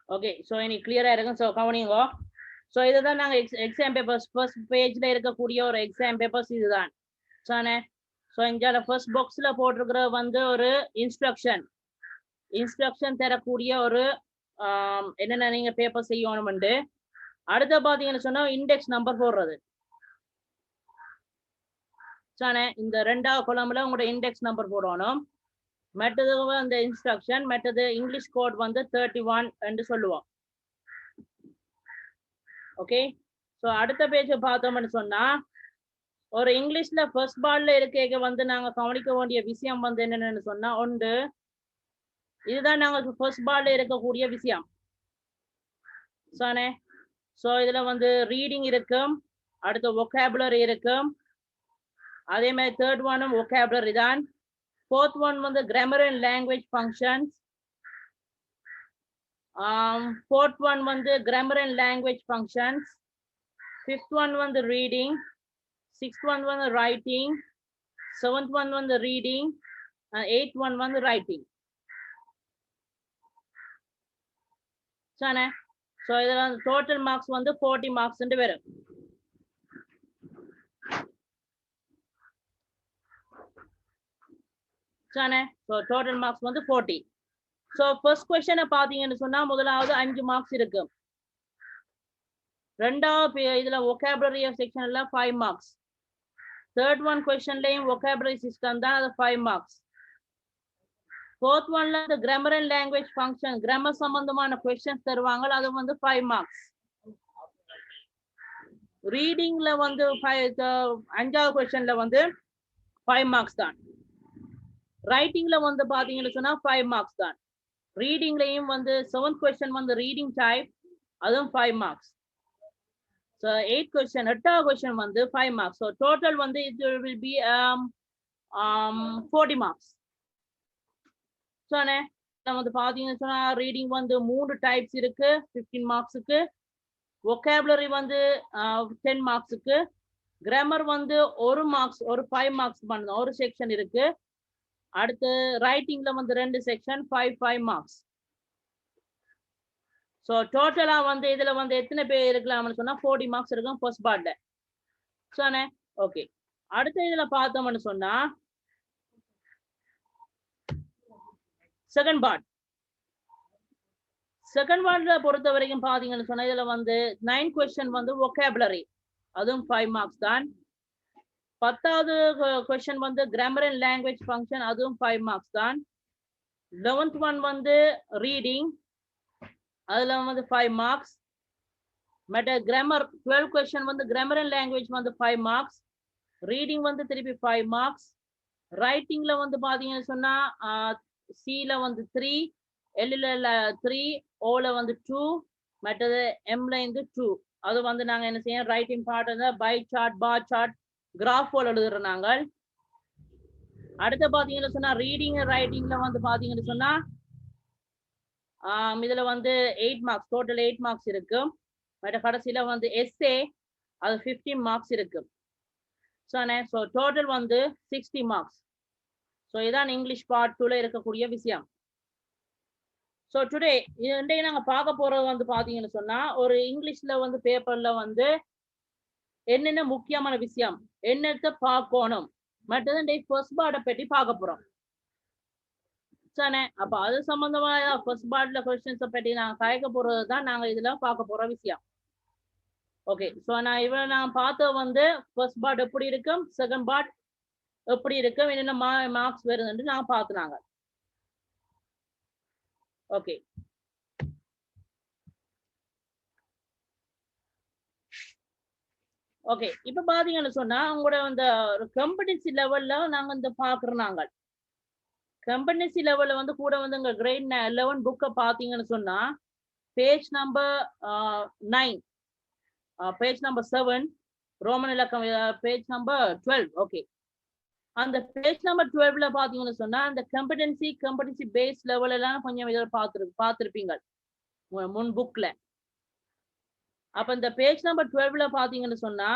Okay so இன்னைக்கு கிளியரா இருக்கும். ஸோ கவனிங்கோ. ஸோ இதுதான் நாங்கள் எக்ஸாம் பேப்பர்ஸ் ஃபர்ஸ்ட் பேஜ்ல இருக்கக்கூடிய ஒரு எக்ஸாம் பேப்பர்ஸ் இதுதான் சானே. ஸோ இங்கே ஃபர்ஸ்ட் பாக்ஸ்ல போட்டிருக்கிற வந்து ஒரு இன்ஸ்ட்ரக்ஷன் தரக்கூடிய ஒரு என்னென்ன நீங்க பேப்பர் செய்யணும்னு. அடுத்த பாத்தீங்கன்னு சொன்னா இண்டெக்ஸ் நம்பர் போடுறது சானே. இந்த ரெண்டாவது கொலம்ல உங்களோட இண்டெக்ஸ் நம்பர் போடணும். மற்றது அந்த இன்ஸ்ட்ரக்ஷன், மற்றது இங்கிலீஷ் கோட் வந்து 31 என்று சொல்லுவோம். ஓகே ஸோ அடுத்த பேஜ் பார்த்தோம்னு சொன்னா ஒரு இங்கிலீஷ்ல ஃபர்ஸ்ட் பார்ட்ல இருக்க வந்து நாங்க கவனிக்க வேண்டிய விஷயம் வந்து என்னன்னு சொன்னா ஒன்று, இதுதான் நாங்க ஃபர்ஸ்ட் பார்ட்ல இருக்கக்கூடிய விஷயம் சானே. ஸோ இதுல வந்து ரீடிங் இருக்கும், அடுத்த vocabulary இருக்கும், அதே மாதிரி தேர்ட் ஒன்னும் vocabulary தான். ஃபோர்த் ஒன் வந்து grammar and language functions. Fourth one வந்து grammar and language functions. Fifth one வந்து reading. சிக்ஸ்த் ஒன் வந்து writing. செவன்த் ஒன் வந்து reading. எயித் ஒன் வந்து writing சானே. ஸோ இதுல டோட்டல் மார்க்ஸ் வந்து 40 மார்க்ஸ் வரும். சானே ஸோ டோட்டல் மார்க்ஸ் வந்து 40. So first கொஸ்டினை பார்த்தீங்கன்னு சொன்னா முதலாவது 5 மார்க்ஸ் இருக்கு. ரெண்டாவது இதுல vocabulary செக்ஷன்ல 5 மார்க்ஸ். தேர்ட் ஒன் கொஸ்டின்லயும் vocabulary சிஸ்டம் தான், அது 5 மார்க்ஸ். ஃபோர்த் ஒன்ல இந்த grammar and language function, grammar சம்பந்தமான கொஸ்டின்ஸ் தருவாங்க, அது வந்து 5 மார்க்ஸ். ரீடிங்ல வந்து அஞ்சாவது கொஸ்டின்ல வந்து 5 மார்க்ஸ் தான். ரைட்டிங்ல வந்து பாத்தீங்கன்னு சொன்னா 5 மார்க்ஸ் தான். ரீடிங்லயும் வந்து 7th கொஸ்டின் வந்து ரீடிங் டைப், அதுவும் 5 மார்க்ஸ். ஸோ 8th கொஸ்டின், 8வது கொஸ்டின் வந்து 5 மார்க்ஸ். ஸோ டோட்டல் வந்து it will be 40 மார்க்ஸ். சொன்னே வந்து பாத்தீங்கன்னு சொன்னா ரீடிங் வந்து 3 டைப்ஸ் இருக்கு 15 மார்க்ஸுக்கு. vocabulary வந்து 10 மார்க்ஸுக்கு. கிராமர் வந்து 1 மார்க்ஸ், ஒரு 5 மார்க்ஸ் பண்ணணும், ஒரு செக்ஷன் இருக்கு. அடுத்து ரைட்டிங்ல வந்து 2 செக்ஷன், 5 மார்க்ஸ். ஸோ டோட்டலா வந்து இதுல வந்து எத்தனை பேர் இருக்கலாம்னு சொன்னா 40 மார்க்ஸ் இருக்கும் ஃபர்ஸ்ட் பார்ட்ல சொன்னே. ஓகே அடுத்த இதுல பார்த்தோம்னு சொன்னா செகண்ட் பார்ட்ல பொறுத்த வரைக்கும் பாத்தீங்கன்னு சொன்னா இதுல வந்து 9 கொஸ்டின் வந்து vocabulary, அதுவும் 5 மார்க்ஸ் தான். 10வது கொஸ்டின் வந்து கிராமர் அண்ட் லாங்குவேஜ் ஃபங்க்ஷன், அதுவும் 5 மார்க்ஸ் தான். 11th ஒன் வந்து ரீடிங், அதுல வந்து 5 மார்க்ஸ். மற்ற கிராமர் 12 கொஸ்டின் வந்து கிராமர் அண்ட் லாங்குவேஜ் வந்து 5 மார்க்ஸ். ரீடிங் வந்து திருப்பி 5 மார்க்ஸ். ரைட்டிங்ல வந்து பாத்தீங்கன்னு சொன்னா சில வந்து 3, எல்ல 3, ஓல வந்து 2, மற்றது எம்ல இருந்து 2. அது வந்து நாங்க என்ன செய்யணும், ரைட்டிங் பார்ட் வந்து pie chart, bar chart, graph போல எழுதுறோம் நாங்கள். அடுத்து பாத்தீங்கன்னு சொன்னா ரீடிங் ரைட்டிங்ல வந்து பாத்தீங்கன்னு சொன்னா இதுல வந்து 8 மார்க்ஸ், டோட்டல் 8 மார்க்ஸ் இருக்கு. மற்ற கடைசியில வந்து எஸ்ஏ, அது 15 மார்க்ஸ் இருக்கு. ஸோ டோட்டல் வந்து 60 மார்க்ஸ். ஸோ இதான் இங்கிலீஷ் பார்ட் 2ல இருக்கக்கூடிய விஷயம். ஸோ டுடே இன்றைக்கு நாங்க பார்க்க போறது வந்து பாத்தீங்கன்னு சொன்னா ஒரு இங்கிலீஷ்ல வந்து பேப்பர்ல வந்து என்னென்ன முக்கியமான விஷயம், என்னத்தை பார்க்கணும், மற்றது ஃபர்ஸ்ட் பார்ட்டை பற்றி பார்க்க போறோம். அப்ப அது சம்பந்தமா ஃபர்ஸ்ட் பார்ட்ல கொஸ்டின்ஸை பற்றி நாங்க கலைக்க போறது தான் நாங்க இதுல பார்க்க போற விஷயம். ஓகே ஸோ நான் பார்த்த வந்து ஃபர்ஸ்ட் பார்ட் எப்படி இருக்கும், செகண்ட் பார்ட் எப்படி இருக்கும், என்னென்ன மார்க்ஸ் வருதுன்னு நான் பார்த்துனாங்க. ஓகே ஓகே இப்ப பாத்தீங்கன்னு சொன்னா உங்களோட அந்த கம்பெனிசி லெவல்ல நாங்க இந்த பாக்குறோம். நாங்கள் கம்பெனிசி லெவல்ல வந்து கூட வந்து உங்க கிரேட் 11 புக்கை பாத்தீங்கன்னு சொன்னா page number 9, page number 7, Roman இலக்கம் பேஜ் நம்பர் 12. ஓகே அந்த பேஜ் நம்பர் 12ல பாத்தீங்கன்னு சொன்னா அந்த கம்பெடன்சி பேஸ் லெவல் எல்லாம் கொஞ்சம் இதில் பார்த்துருப்பீங்க முன் புக்ல. அப்ப இந்த பேஜ் நம்பர் 12ல பாத்தீங்கன்னு சொன்னா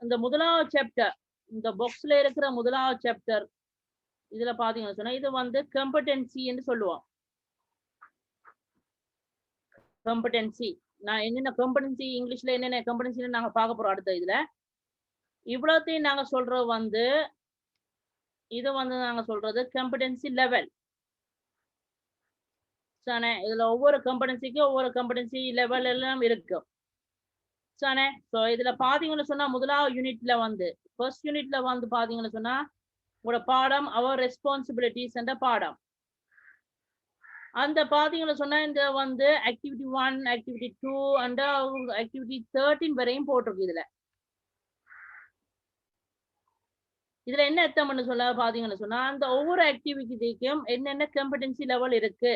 இந்த முதலாவது சாப்டர், இந்த பாக்ஸ்ல இருக்கிற முதலாவது சாப்டர் இதுல பாத்தீங்கன்னு சொன்னா இது வந்து கம்பெடன்சி என்று சொல்லுவோம். competency. நான் என்னென்ன competency இங்கிலீஷ்ல என்னென்ன competency நாங்க பார்க்க போறோம் அடுத்த இதுல. இவ்வளவுத்தையும் நாங்க சொல்றது வந்து இது வந்து நாங்க சொல்றது competency level. சரிண்ணே, இதுல ஒவ்வொரு competencyக்கும் ஒவ்வொரு competency level எல்லாம் இருக்கு. சரிண்ணே, so இதுல பாத்தீங்கன்னு சொன்னா முதலாவது யூனிட்ல வந்து ஃபர்ஸ்ட் யூனிட்ல வந்து பாத்தீங்கன்னு சொன்னா உங்களோட பாடம் our responsibilities என்ற பாடம். அந்த பாத்தீங்கன்னு சொன்னா இந்த வந்து activity 1, activity 2 and activity 13 வரையும் போட்டிருக்கு இதுல. இதுல என்ன அர்த்தம்னு சொல்ல பாத்தீங்கன்னு சொன்னா அந்த ஒவ்வொரு ஆக்டிவிட்டிக்கும் என்னென்ன கம்பெடன்சி லெவல் இருக்கு.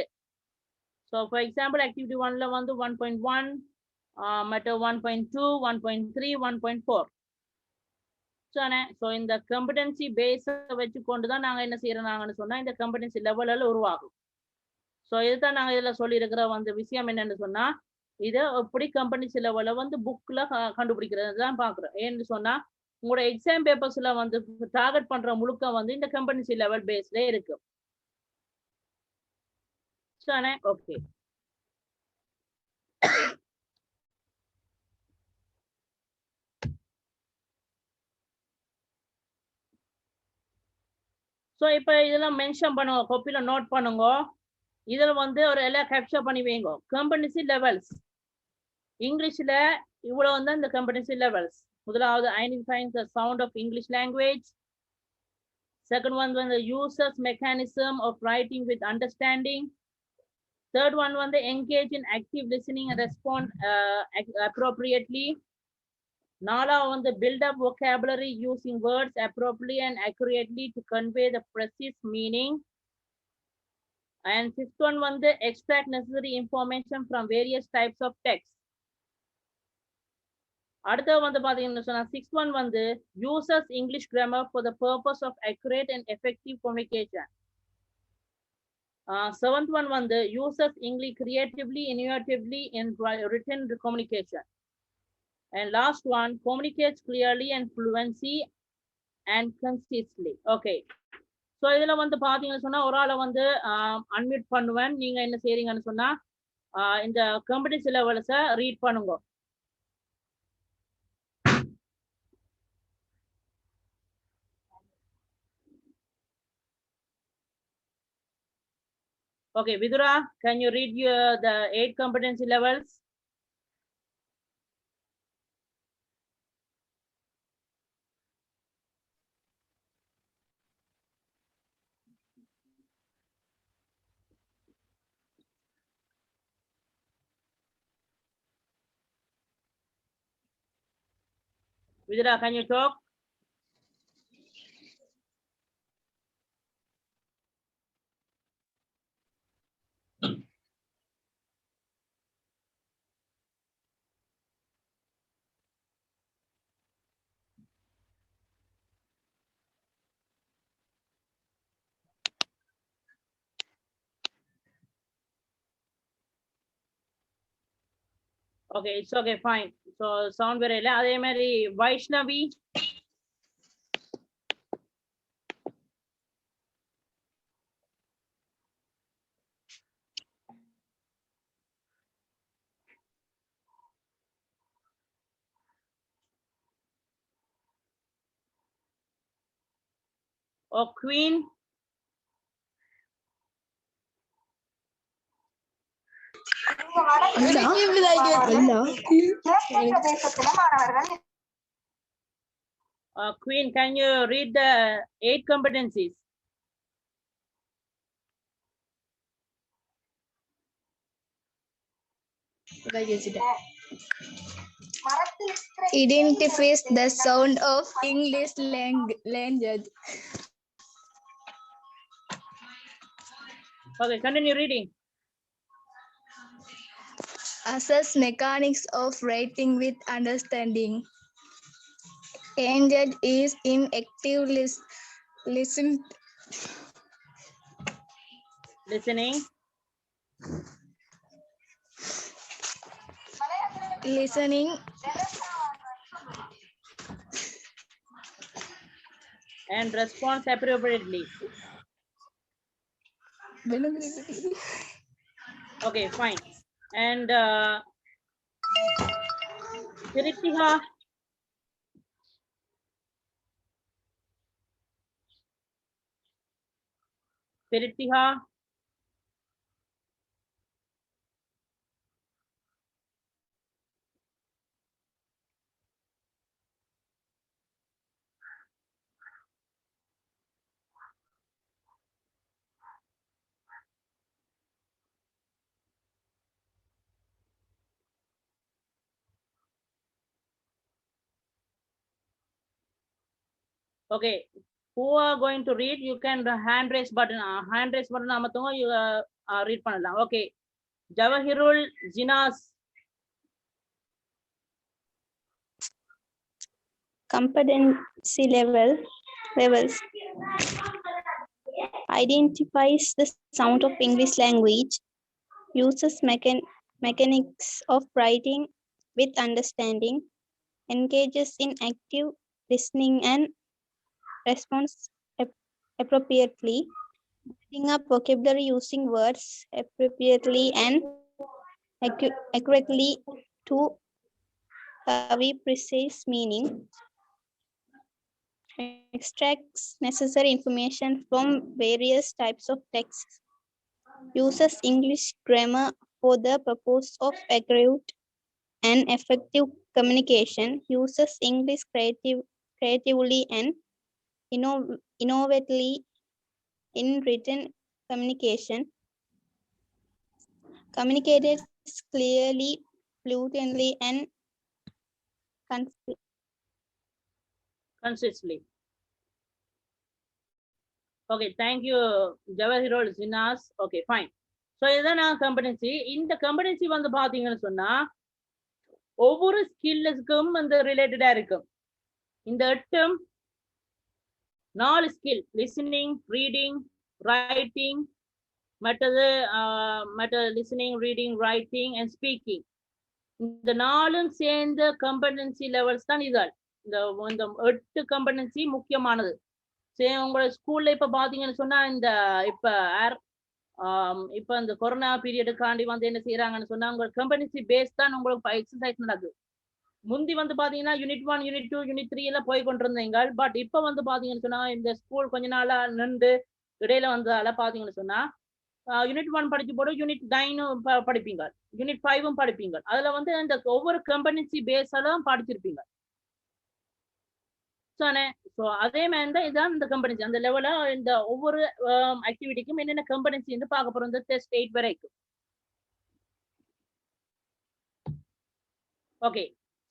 ஸோ ஃபார் எக்ஸாம்பிள் ஆக்டிவிட்டி 1ல வந்து 1.1, மற்ற 1.2, 1.3, 1.4. ஸோ இந்த கம்பெடன்சி பேஸை வச்சு கொண்டு தான் நாங்க என்ன செய்யறாங்கன்னு சொன்னா இந்த கம்பெடன்சி லெவலில் உருவாகும். ஸோ இதுதான் நாங்க இதுல சொல்லியிருக்கிற வந்து விஷயம் என்னன்னு சொன்னா இதை எப்படி கம்பெனிசி லெவலில் வந்து புக்ல கண்டுபிடிக்கிறது தான் பாக்குறோம். ஏன்னு சொன்னா உங்களோட எக்ஸாம் பேப்பர்ஸ்ல வந்து டார்கெட் பண்ற முழுக்க வந்து இந்த கம்பெனிசி லெவல் பேஸ்ல இருக்கு. ஓகே, ஸோ இப்போ இதெல்லாம் மென்ஷன் பண்ணுங்க, காப்பியில நோட் பண்ணுங்க. இதுல வந்து ஒரு எல்லாம் கேப்சர் பண்ணி வைங்க. கம்பெனிசி லெவல்ஸ் இங்கிலீஷ்ல இவ்வளவு வந்து இந்த கம்பெனிசி லெவல்ஸ். முதலாவது identifying the sound of English language. Second one வந்து users mechanism of writing with understanding. Third one வந்து engage in active listening and respond appropriately. நாலாவது வந்து build up vocabulary using words appropriately and accurately to convey the precise meaning. And fifth one வந்து extract necessary information from various types of text. அடுத்து வந்து பாத்தீங்கன்னா சொன்னா sixth one வந்து uses English grammar for the purpose of accurate and effective communication. Seventh one வந்து uses English creatively, innovatively in written communication. And last one communicates clearly and fluency and concisely. Okay, so இதுல வந்து பாத்தீங்கன்னு சொன்னா ஒரு ஆளை வந்து unmute பண்ணுவேன். நீங்க என்ன செய்றீங்கன்னு சொன்னா இந்த கம்பெனிசி லெவல்ஸை ரீட் பண்ணுங்க. Okay, Vidura, can you read the 8 competency levels? Vidura, can you talk? Okay, it's okay, fine. So sound very இல்ல. அதே மாதிரி Vaishnavi. Or Queen. Queen, can you read the 8 competencies? Identifies the sound of English language. Okay, continue reading. Assess mechanics of writing with understanding. Engage is in active listening. Listening and response appropriately. Okay, fine. and Pirithiha. Pirithiha. Okay, who are going to read? You can hand raise button. Hand raise button amathunga you read pannalam. Okay, Jawahirul Jinas. Competency levels identifies the sound of English language, uses mechanics of writing with understanding, engages in active listening and response appropriately, building up vocabulary using words appropriately and accurately to convey precise meaning, extracts necessary information from various types of texts, uses English grammar for the purpose of accurate and effective communication, uses English creatively and innovatively in written communication, communicated clearly, fluently, and Concisely. Okay, thank you, Jawahirul Jinas. Okay, fine. So இதுதான் நான் கம்பெனிசி. இந்த கம்பெனிசி வந்து பாத்தீங்கன்னு சொன்னா ஒவ்வொரு ஸ்கில்லுக்கும் வந்து ரிலேட்டடா இருக்கும். இந்த 8 4 ஸ்கில் லிசனிங், ரீடிங், ரைட்டிங், மற்றது listening, reading, writing and speaking. இந்த 4ம் சேர்ந்த கம்பெடன்சி லெவல்ஸ் தான் இதால். இந்த 8 கம்பெடன்சி முக்கியமானது. சரி, உங்களோட ஸ்கூல்ல இப்ப பாத்தீங்கன்னு சொன்னா இந்த இப்ப இந்த கொரோனா பீரியடுக்காண்டி வந்து என்ன செய்யறாங்கன்னு சொன்னா உங்க கம்பெனிசி பேஸ் தான் உங்களுக்கு எக்ஸசைஸ் நடக்குது. முந்தி வந்து பாத்தீங்கன்னா யூனிட் 1, யூனிட் 2, யூனிட் 3 எல்லாம் போய் கொண்டிருந்தீங்க. பட் இப்ப வந்து பாத்தீங்கன்னு சொன்னா இந்த ஸ்கூல் கொஞ்ச நாளா நின்று இடையில வந்ததால பாத்தீங்கன்னு சொன்னா யூனிட் 1 படிச்சு போட்டு யூனிட் 9 படிப்பீங்க, யூனிட் 5 படிப்பீங்க. அதுல வந்து இந்த ஒவ்வொரு கம்பெனிசி பேஸாலும் படிச்சிருப்பீங்க. ஸோ அதே மாதிரி தான் இதான் இந்த கம்பெனிசி அந்த லெவல இந்த ஒவ்வொரு ஆக்டிவிட்டிக்கும் என்னென்ன கம்பெனிசி பார்க்க போறோம் இந்த டெஸ்ட் 8 வரைக்கும். ஓகே,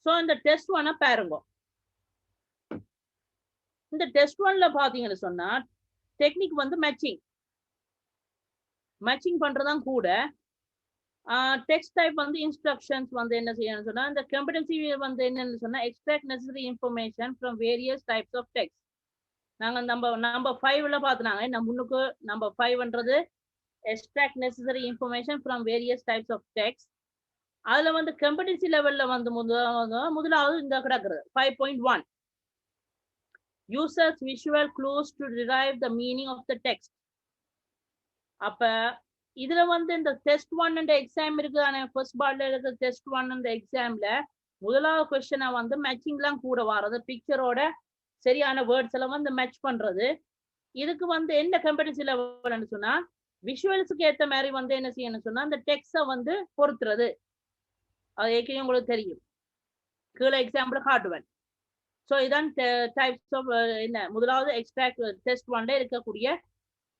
ஸோ இந்த டெஸ்ட் 1 பாருங்க. இந்த டெஸ்ட் 1ல பாத்தீங்கன்னு சொன்னா டெக்னிக் வந்து மேட்சிங் பண்றதுதான் கூட. டெக்ஸ்ட் டைப் வந்து இன்ஸ்ட்ரக்ஷன்ஸ் வந்து என்ன செய்யணும்னு சொன்னா இந்த கம்பெடன்சி வந்து என்னன்னு சொன்னா extract necessary information from various types of text. நாங்க நம்பர் 5ல பார்த்துனாங்க. நம்ம முன்னுக்கு நம்பர் 5ன்றது extract necessary information from various types of text. அதுல வந்து கம்பெடன்சி லெவல்ல வந்து முதலாவது இந்த கிடக்குறது 5.1 users visual clues to drive the meaning of the text. அப்ப இதுல வந்து இந்த டெஸ்ட் 1 எக்ஸாம் இருக்குதானே, ஃபர்ஸ்ட் பார்ட்ல இருக்கிற டெஸ்ட் 1 எக்ஸாம்ல முதலாவது கொஸ்டினா வந்து மேட்சிங்லாம் கூட வர்றது, பிக்சரோட சரியான வேர்ட்ஸ் எல்லாம் வந்து மேட்ச் பண்றது. இதுக்கு வந்து என்ன கம்பெடன்சி லெவல்னு சொன்னா விஷுவல்ஸுக்கு ஏற்ற மாதிரி வந்து என்ன செய்யணும்னு சொன்னா அந்த டெக்ஸ்ட வந்து பொறுத்துறது. அது ஏற்கனவே உங்களுக்கு தெரியும், கீழே எக்ஸாம்பிள் காட்டுவேன். ஸோ இதான் டைப்ஸ் ஆஃப் என்ன முதலாவது எக்ஸ்ட்ராக்ட் டெஸ்ட் 1ல இருக்கக்கூடிய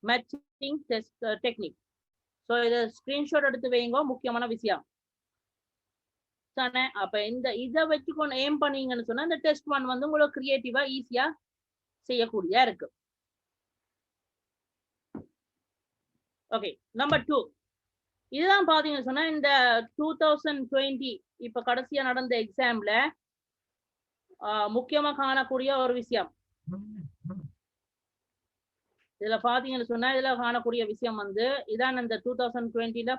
மேட்சிங் டெஸ்ட் டெக்னிக். ஸோ இதை ஸ்கிரீன்ஷாட் எடுத்து வைங்க, முக்கியமான விஷயம் தானே. அப்ப இதை வச்சுக்கொண்டு ஏம் பண்ணீங்கன்னு சொன்னா இந்த டெஸ்ட் 1 வந்து உங்களுக்கு கிரியேட்டிவா ஈஸியா செய்யக்கூடியதா இருக்கு. ஓகே, நம்பர் 2 இதுதான் பாத்தீங்கன்னு சொன்னா இந்த 2020 இப்ப கடைசியா நடந்த எக்ஸாம்ல முக்கியமா காணக்கூடிய ஒரு விஷயம். இதுல பாத்தீங்கன்னு சொன்னா இதுல காணக்கூடிய விஷயம் வந்து இதான் இந்த 2020ல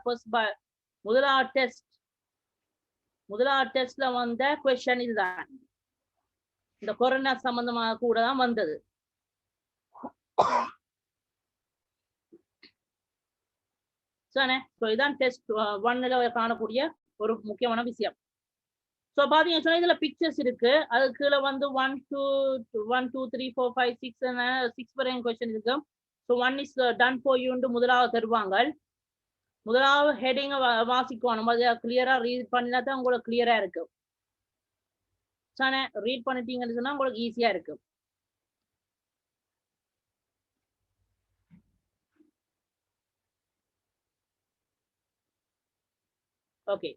முதலாவது டெஸ்ட்ல வந்த கொஸ்டின் இதுதான். இந்த கொரோனா சம்பந்தமாக கூட தான் வந்தது. சரிண்ணே. ஸோ இதான் டெஸ்ட் 1ல காணக்கூடிய ஒரு முக்கியமான விஷயம். ஸோ பார்த்தீங்கன்னு சொன்னா இதுல பிக்சர்ஸ் இருக்கு. அதுக்கு கீழே வந்து 1 2 3 4 5 6 வரைக்கும் கொஸ்டின் இருக்கு. ஸோ 1 இஸ் டன் ஃபார் யூன்னு முதலாவது தருவாங்க. முதலாவது ஹெடிங்கை வாசிக்கணும். அது கிளியரா ரீட் பண்ணினா தான் உங்களுக்கு கிளியரா இருக்கு. சரிண்ணே, ரீட் பண்ணிட்டீங்கன்னு சொன்னா உங்களுக்கு ஈஸியா இருக்கு. ஓகே.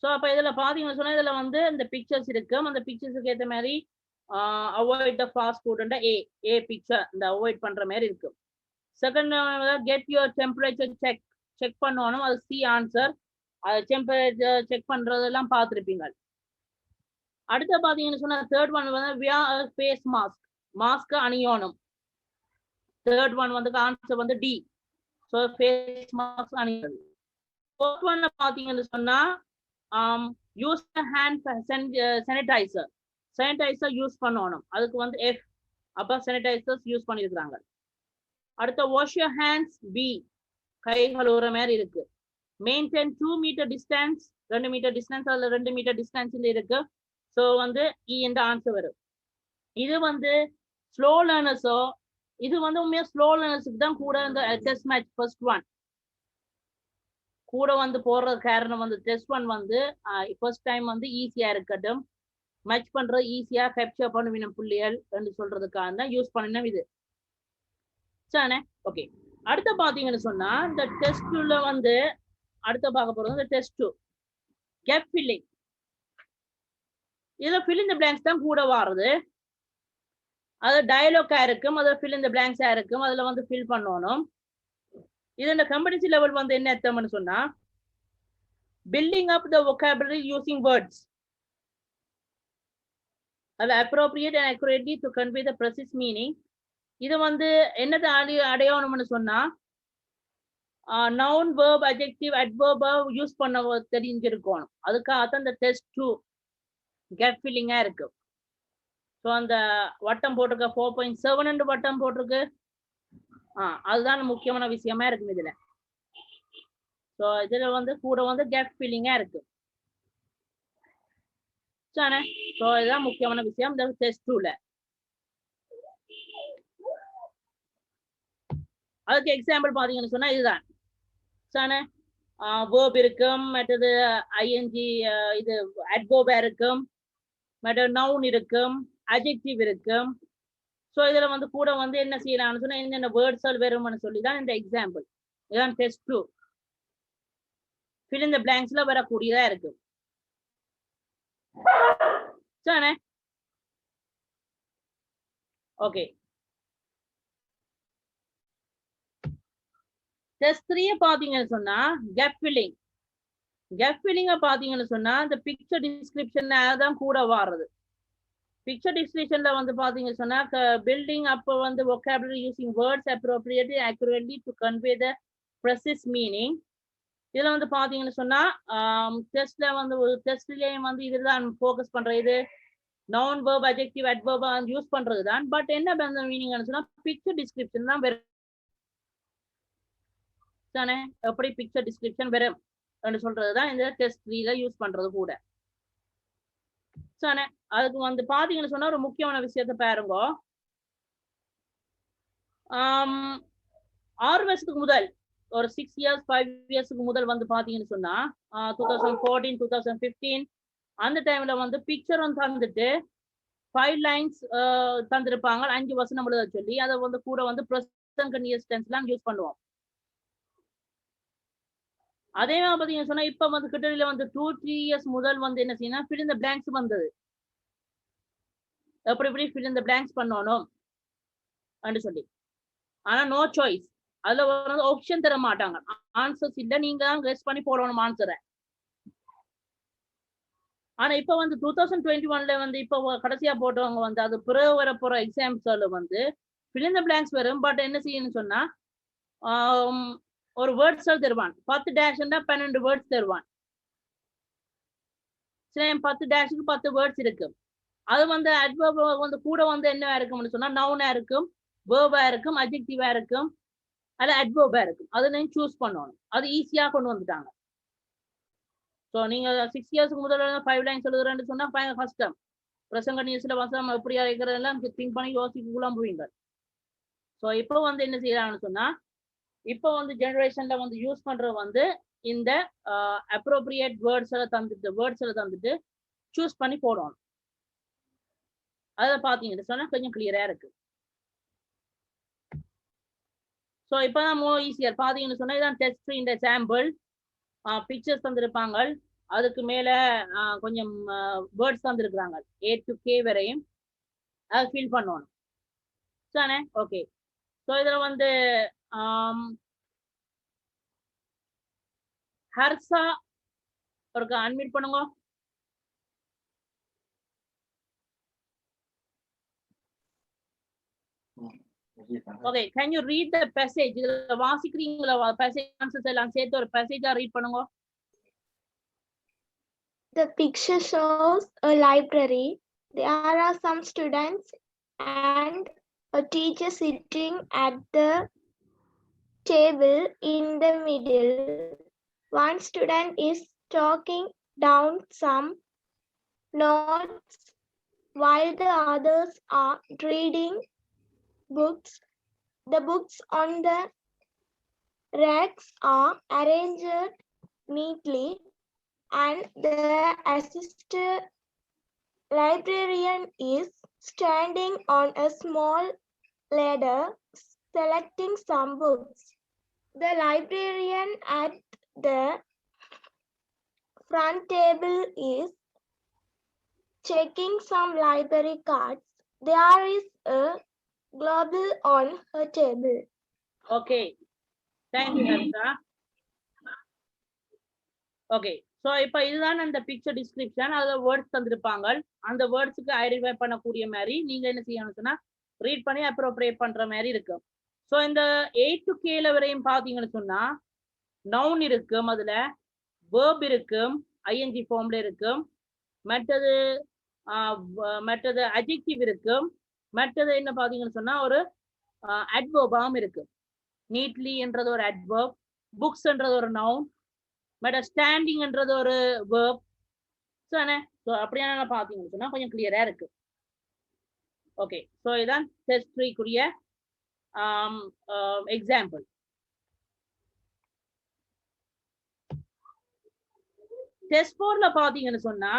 ஸோ அப்போ இதில் பார்த்தீங்கன்னு சொன்னால் இதில் வந்து இந்த பிக்சர்ஸ் இருக்கும். அந்த பிக்சர்ஸுக்கு ஏற்ற மாதிரி avoid the fast food a picture இந்த அவாய்ட் பண்ணுற மாதிரி இருக்கும். Second get your temperature check பண்ணணும். அது சி ஆன்சர். அது டெம்பரேச்சர் செக் பண்ணுறதெல்லாம் பார்த்துருப்பீங்க. அடுத்த பார்த்தீங்கன்னு சொன்னால் தேர்ட் ஒன் வந்து வியர் ஃபேஸ் மாஸ்க் அணியணும். தேர்ட் ஒன் வந்து ஆன்சர் வந்து டி. ஸோ ஃபேஸ் மாஸ்க் அணியணும். ஃபோர்த் ஒன் பார்த்தீங்கன்னு சொன்னால் யூஸ் ஹேண்ட் சானிடைசர் யூஸ் பண்ணணும். அதுக்கு வந்து எஃப். அப்போ சானிடைசர்ஸ் யூஸ் பண்ணியிருக்கிறாங்க. அடுத்த வாஷ் யுவர் ஹேண்ட்ஸ் பி. கை கழுவுற மாதிரி இருக்கு. Maintain 2 metre distance. 2 metre distance. அதில் 2 மீட்டர் டிஸ்டன்ஸ் இருக்கு. ஸோ வந்து இ என்ற ஆன்சர் வரும். இது வந்து ஸ்லோ லேர்னர்ஸோ இது வந்து உண்மையாக ஸ்லோ லேர்னர்ஸுக்கு தான் கூட இந்த டெஸ்ட் மேட்ச் ஃபர்ஸ்ட் ஒன் கூட வந்து போடுறது காரணம் வந்து டெஸ்ட் ஒன் வந்து ஃபர்ஸ்ட் டைம் வந்து ஈஸியா இருக்கட்டும், மேட்ச் பண்றது ஈஸியா கேப்சர் பண்ணுவின புள்ளிகள் என்று சொல்றதுக்காக தான் யூஸ் பண்ணினோம் இது. சரிண்ணே. ஓகே. அடுத்த பாத்தீங்கன்னு சொன்னா இந்த டெஸ்ட்ல வந்து அடுத்த பார்க்க போறது இந்த டெஸ்ட் 2 கேப் ஃபில்லிங். இதுல ஃபில் இன் தி பிளாங்க்ஸ் தான் கூட வாருது. அது டயலாக்கா இருக்கும். அது ஃபில் இன் தி பிளாங்க்ஸா இருக்கும். அதுல வந்து ஃபில் பண்ணணும். இது இந்த காம்படிஷன் லெவல் வந்து என்ன அர்த்தம்னு சொன்னா பில்டிங் அப் த vocabulary யூசிங் வேர்ட்ஸ். அது appropriate and accurately to convey the precise meaning. இது வந்து என்னது அடையணும்னு சொன்னா noun verb adjective adverb use பண்ண தெரிஞ்சிருக்கணும். அதுக்காக தான் இந்த டெஸ்ட் 2 கேப் ஃபில்லிங்கா இருக்கு. ஸோ அந்த வட்டம் போட்டிருக்க 4.7 வட்டம் போட்டிருக்கு. அதுதான் முக்கியமான விஷயமா இருக்கும் இதுல. ஸோ இதுல வந்து கூட வந்து கேப் ஃபில்லிங்கா இருக்கு. சரிண்ணே. ஸோ இதுதான் முக்கியமான விஷயம் இந்த டெஸ்ட் 2ல. அதுக்கு எக்ஸாம்பிள் பாத்தீங்கன்னு சொன்னா இதுதான். சரிண்ணே. வேர்ப் இருக்கும். மற்றது ஐஎன்ஜி இது அட்வர்பா இருக்கும். மற்ற நவுன் இருக்கும். அட்ஜெக்டிவ் இருக்கும். ஸோ இதுல வந்து கூட வந்து என்ன செய்யலாம்னு சொன்னா என்னென்ன வேர்ட்ஸ் வரும்னு சொல்லி தான் இந்த எக்ஸாம்பிள். இதுதான் டெஸ்ட் 2 ஃபில் இன் தி பிளாங்க்ஸ்ல வரக்கூடியதா இருக்கு. சரிண்ணே. ஓகே. டெஸ்ட் 3 பாத்தீங்கன்னு சொன்னா கேப் ஃபில்லிங். கேப் ஃபில்லிங்க பாத்தீங்கன்னு சொன்னா இந்த பிக்சர் டிஸ்கிரிப்ஷன் தான் கூட வாடுறது. பிக்சர் டிஸ்கிரிப்ஷன்ல வந்து பாத்தீங்கன்னு சொன்னா பில்டிங் அப்போ வந்து vocabulary using words appropriately accurately to convey the precise meaning. இதுல வந்து பாத்தீங்கன்னு சொன்னா டெஸ்ட்ல வந்து ஒரு டெஸ்ட்லயும் வந்து இதுதான் ஃபோக்கஸ் பண்ற இது noun verb adjective adverb use பண்றது தான். பட் என்ன மீனிங்னு சொன்னா பிக்சர் டிஸ்கிரிப்ஷன் தான் வரும். தானே எப்படி பிக்சர் டிஸ்கிரிப்ஷன் வரும் சொல்றதுதான் இந்த டெஸ்ட் 3ல யூஸ் பண்றது கூட. தானே அதுக்கு வந்து பாத்தீங்கன்னு சொன்னா ஒரு முக்கியமான விஷயத்த பாருங்க. 6 வருஷத்துக்கு முதல் ஒரு 6 இயர்ஸ் 5 இயர்ஸ்க்கு முதல் வந்து பாத்தீங்கன்னு சொன்னா 2014 2015 அந்த டைம்ல வந்து பிக்சர் வந்து தந்துட்டு 5 லைன்ஸ் தந்திருப்பாங்க. 5 வசனம் எழுத சொல்லி அதை வந்து கூட வந்து ப்ரெசன்ட் கன்டினியூஸ் டென்ஸ்லாம் யூஸ் பண்ணுவோம். அதே மாதிரி பாத்தீங்கன்னு சொன்னா இப்ப வந்து கிட்டத்தட்ட வந்து 2-3 இயர்ஸ் முதல் வந்து என்ன செய்யணும் ஃபில் இன் தி பிளாங்க்ஸ் வந்தது. எப்படி ஃபில் இன் தி பிளாங்க்ஸ் பண்ணணும் அப்படின்னு சொல்லி. ஆனா நோ சாய்ஸ். அதுல வந்து ஆப்ஷன் தர மாட்டாங்க. ஆன்சர்ஸ் இல்ல, நீங்க தான் கெஸ் பண்ணி போடணும் ஆன்சரை. ஆனா இப்ப வந்து 2021ல வந்து இப்ப கடைசியா போட்டவங்க வந்து அது பிறகு வர போற எக்ஸாம்ஸ்ல வந்து ஃபில் இன் தி பிளாங்க்ஸ் வரும். பட் என்ன செய்யணும்னு சொன்னா ஒரு வேர்ட்ஸ் தருவான். 10 டேஷ்னா 12 வேர்ட்ஸ் தருவான். சரி 10 டேஷுக்கு 10 வேர்ட்ஸ் இருக்கு. அது வந்து அட்வர்ப் வந்து கூட வந்து என்ன இருக்கும்னு சொன்னா நவுனா இருக்கும், வேர்பா இருக்கும், அட்ஜெக்டிவா இருக்கும், அது adverb இருக்கும். அதை நீங்க சூஸ் பண்ணணும். அது ஈஸியா கொண்டு வந்துட்டாங்க. ஸோ நீங்க 6 இயர்ஸ்க்கு முதல்ல 5 லைன்ஸ் எழுதுறேன்னு சொன்னா பயங்கர கஷ்டம். பிரசங்க நியூஸ்ல வசம் எப்படியா இருக்கிறதெல்லாம் திங்க் பண்ணி யோசிக்கலாம் போவீங்க. ஸோ இப்போ வந்து என்ன செய்யறாங்கன்னு சொன்னா, இப்போ வந்து ஜெனரேஷன்ல வந்து யூஸ் பண்றது வந்து இந்த அப்ரோப்ரியேட் வேர்ட்ஸ்ல தந்துட்டு சூஸ் பண்ணி போடணும். அதை பாத்தீங்கன்னு சொன்னா கொஞ்சம் கிளியரா இருக்கு. ஸோ இப்போதான் மோர் ஈஸியர். பாத்தீங்கன்னு சொன்னா இதான் டெஸ்ட் இந்த சாம்பிள் பிக்சர்ஸ் தந்திருப்பாங்க. அதுக்கு மேல கொஞ்சம் வேர்ட்ஸ் தந்திருக்கிறாங்க A to K வரையும். அதை ஃபில் பண்ணணும் தானே. ஓகே. ஸோ இதுல வந்து ஹர்ஷா ஒரு அன்மியூட் பண்ணுங்க. Okay, can you read the passage? இதுல வாசிக்கிறீங்களா? passage ஆன்சர்ஸ் எல்லாம் சேர்த்து ஒரு passage-ஆ ரீட் பண்ணுங்க. The picture shows a library. There are some students and a teacher sitting at the table in the middle. One student is talking down some notes while the others are reading books. The books on the racks are arranged neatly, and the assistant librarian is standing on a small ladder selecting some books. The librarian at the front table is checking some library cards. There is a global on her table. Okay, thank you, Harsha. Okay, so இப்போ இதுதான் அந்த picture description. அதில் words தந்திருப்பாங்க. அந்த வேர்ட்ஸுக்கு identify பண்ணக்கூடிய மாதிரி நீங்க என்ன செய்யணும்னு சொன்னா ரீட் பண்ணி அப்ரோப்ரியேட் பண்ற மாதிரி இருக்கும். ஸோ இந்த 8 to K வரையும் பார்த்தீங்கன்னு சொன்னா நவுன் இருக்கும், அதுல வேர்ப் இருக்கும், ஐஎன்ஜி ஃபார்ம்ல இருக்கும், மற்றது அட்ஜெக்டிவ் இருக்கும், மற்றது என்ன பார்த்தீங்கன்னு சொன்னா ஒரு அட்வர்பாம் இருக்கு. நீட்லி என்றது ஒரு அட்வர்ப், புக்ஸ்ன்றது ஒரு நவுன், ஸ்டாண்டிங்ன்றது ஒரு வேர்ப். ஸோ அப்படியான பார்த்தீங்கன்னு சொன்னா கொஞ்சம் கிளியரா இருக்கு. ஓகே, ஸோ இதான் டெஸ்ட் 3-க்குரிய எக்ஸாம்பிள். டெஸ்ட் 4ல பாத்தீங்கன்னு சொன்னா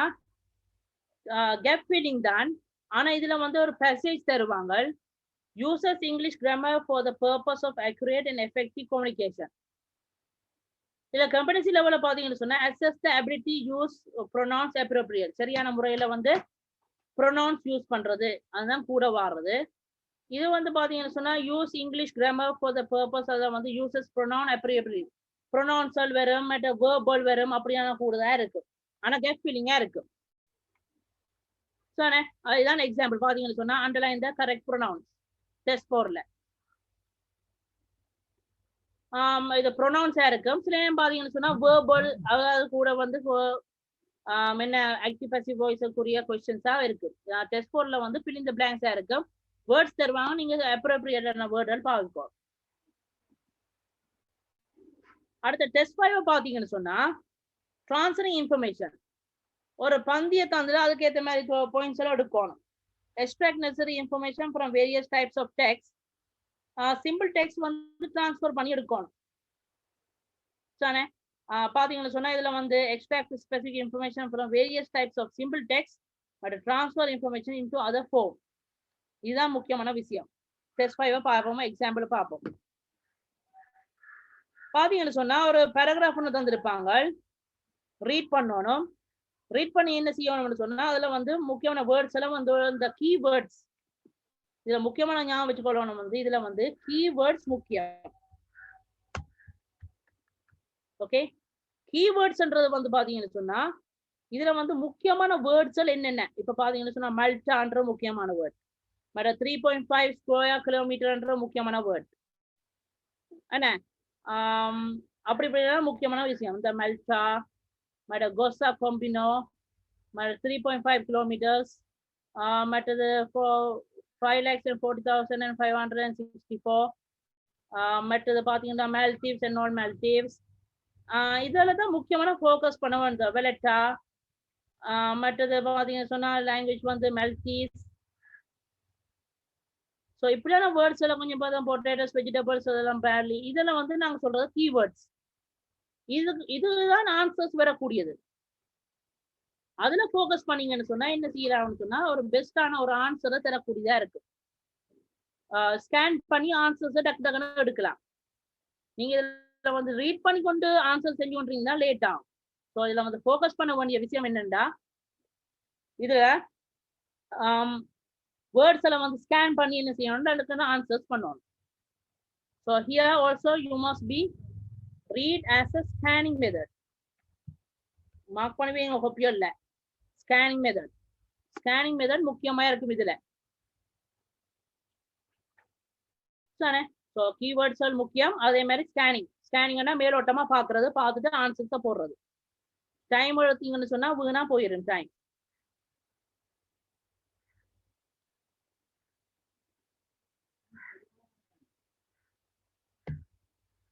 கேப் ஃபில்லிங் தான். ஆனா இதுல வந்து ஒரு பேசேஜ் தருவாங்க. Uses English grammar for the purpose of accurate and effective communication. இதுல கம்பெனிசி லெவல்ல பாத்தீங்கன்னு சொன்னா assess the ability use pronouns appropriate. சரியான முறையில வந்து ப்ரொனவுன்ஸ் யூஸ் பண்றது அதுதான் கூட வாடுறது. இது வந்து பாத்தீங்கன்னு சொன்னா use English grammar for the purpose, அதான் வந்து யூசஸ் ப்ரொனவுன் அப்ரோப்ரியேட். ப்ரொனவுன்சல் வரும், மற்ற வேர்பல் வரும், அப்படியான கூடதான் இருக்கு. ஆனா கெட் ஃபீலிங்கா இருக்கு. அதுதான் எக்ஸாம்பிள். பாத்தீங்கன்னு சொன்னா underline the correct pronouns test 4ல. இது ப்ரொனவுன்ஸா இருக்கும். சில நேரம் பாத்தீங்கன்னு சொன்னா வேர்பல், அதாவது கூட வந்து என்ன ஆக்டிவ் பாசிவ் வாய்ஸ்க்குரிய கொஸ்டின்ஸா இருக்கு. டெஸ்ட் 4ல வந்து ஃபில் இன் தி பிளாங்க்ஸா இருக்கும். வேர்ட்ஸ் தருவாங்க, நீங்க அப்ரோப்ரியேட்டான வேர்டல் பாவிப்போம். அடுத்த டெஸ்ட் 5 பாத்தீங்கன்னு சொன்னா ட்ரான்ஸ்ஃபரிங் இன்ஃபர்மேஷன். ஒரு பந்திய தந்துல அதுக்கு ஏற்ற மாதிரி பாயிண்ட்ஸ் எல்லாம் எடுக்கணும். Extract necessary information from various types of text. Simple text வந்து ட்ரான்ஸ்ஃபர் பண்ணி எடுக்கணும். தானே பாத்தீங்கன்னு சொன்னா இதுல வந்து extract specific information from various types of simple text but transfer information into other form. இதுதான் முக்கியமான விஷயம். டெஸ்ட் 5 பார்ப்போம், எக்ஸாம்பிள் பார்ப்போம். பாத்தீங்கன்னு சொன்னா ஒரு பேராகிராஃப் ஒன்று தந்திருப்பாங்க, ரீட் பண்ணணும். ரீட் பண்ணி என்ன செய்யணும்னு சொன்னா அதுல வந்து முக்கியமான வேர்ட்ஸ் எல்லாம் வந்து இந்த கீவேர்ட்ஸ், இதுல முக்கியமான ஞாபகம் வச்சுக்கொள்ளணும். வந்து இதுல வந்து கீவேர்ட்ஸ் முக்கியம். ஓகே, கீவேர்ட்ஸ்ன்றது வந்து பாத்தீங்கன்னு சொன்னா இதுல வந்து முக்கியமான வேர்ட்ஸ் என்னென்ன. இப்ப பாத்தீங்கன்னு சொன்னா மல்டான்ற முக்கியமான வேர்ட், மற்ற 3.5 ஸ்கொயர் கிலோமீட்டர்ன்ற முக்கியமான வேர்ட் என்ன, அப்படி முக்கியமான விஷயம். இந்த மல்டா, மற்ற கோசா கொம்பினோ, மற்ற 3.5 கிலோமீட்டர்ஸ், மற்றது 5,40,564, மற்றது பாத்தீங்கன்னா மால்தீவ்ஸ் அண்ட் நான் மால்தீவ்ஸ். இதில் தான் முக்கியமான ஃபோக்கஸ் பண்ண வேண்டியது. வெலட்டா, மற்றது பாத்தீங்கன்னா சொன்னா லாங்குவேஜ் வந்து மால்தீவ்ஸ். ஸோ இப்படியான வேர்ட்ஸ் எல்லாம் கொஞ்சம் பார்த்தா பொட்டேட்டோஸ், வெஜிடபிள்ஸ், அதெல்லாம் பேர்லி, இதெல்லாம் வந்து நாங்க சொல்றது கீவேர்ட்ஸ். இதுதான் ஆன்சர்ஸ் வரக்கூடியது. அதுல ஃபோக்கஸ் பண்ணீங்கன்னு சொன்னா என்ன செய்யலாம்னு சொன்னா ஒரு பெஸ்டான ஒரு ஆன்சரை தரக்கூடியதா இருக்கு. ஸ்கேன் பண்ணி ஆன்சர்ஸை டக்கு டக்குன்னு எடுக்கலாம். நீங்க இதுல வந்து ரீட் பண்ணி கொண்டு ஆன்சர் செஞ்சு கொண்டீங்கன்னா லேட் ஆகும். ஸோ இதுல வந்து ஃபோக்கஸ் பண்ண வேண்டிய விஷயம் என்னன்னா இதுல வேர்ட்ஸ் எல்லாம் வந்து ஸ்கேன் பண்ணி என்ன செய்யணும், அதுக்கு ஆன்சர்ஸ் பண்ணணும். So here also you must be read as a scanning method. Mark பண்ணுவீங்க ஹோப்பியோ இல்ல. ஸ்கேனிங் மெத்தட், ஸ்கேனிங் மெத்தட் முக்கியமா இருக்கும் இதுல. தானே? ஸோ கீவேர்ட்ஸ் முக்கியம், அதே மாதிரி ஸ்கேனிங்னா மேலோட்டமா பாக்குறது, பார்த்துட்டு ஆன்சர்ஸை போடுறது. டைம் எடுத்தீங்கன்னு சொன்னா வீணா போயிடும் டைம்.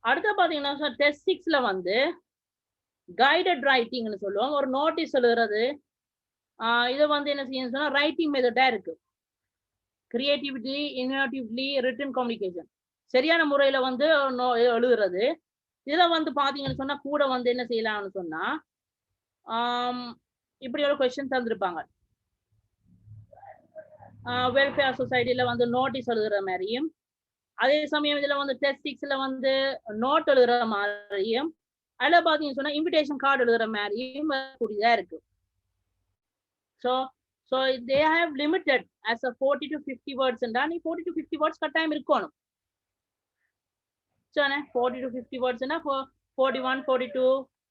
அடுத்த பாத்தீங்கன்னா டெஸ்ட் 6ல வந்து கைடட் ரைட்டிங்னு சொல்லுவோம். ஒரு நோட்டீஸ் எழுதுறது. இது வந்து என்ன செய்யணும் சொன்னா ரைட்டிங் மெத்தடா இருக்கு. கிரியேட்டிவிட்டி, இன்னோவேட்டிவ்லி, ரிட்டன் கம்யூனிகேஷன், சரியான முறையில வந்து எழுதுறது. இதுல வந்து பாத்தீங்கன்னு சொன்னா கூட வந்து என்ன செய்யலாம்னு சொன்னா இப்படி ஒரு கொஸ்டின் தந்திருப்பாங்க. வெல்ஃபேர் சொசைட்டில வந்து நோட்டீஸ் எழுதுற மாதிரியும், அதே சமயம் இதுல வந்து டெஸ்ட் 6ல வந்து நோட் எழுதுற மாதிரியும், அதுல பாத்தீங்கன்னு சொன்னா இன்விடேஷன் கார்டு எழுதுற மாதிரியும் கூடியதா இருக்கு. So they have limited as a 40 to 50 words and நீ 40 to 50 words கட்டாயம் இருக்கணும். சரி, 40 to 50 words னா 41, 42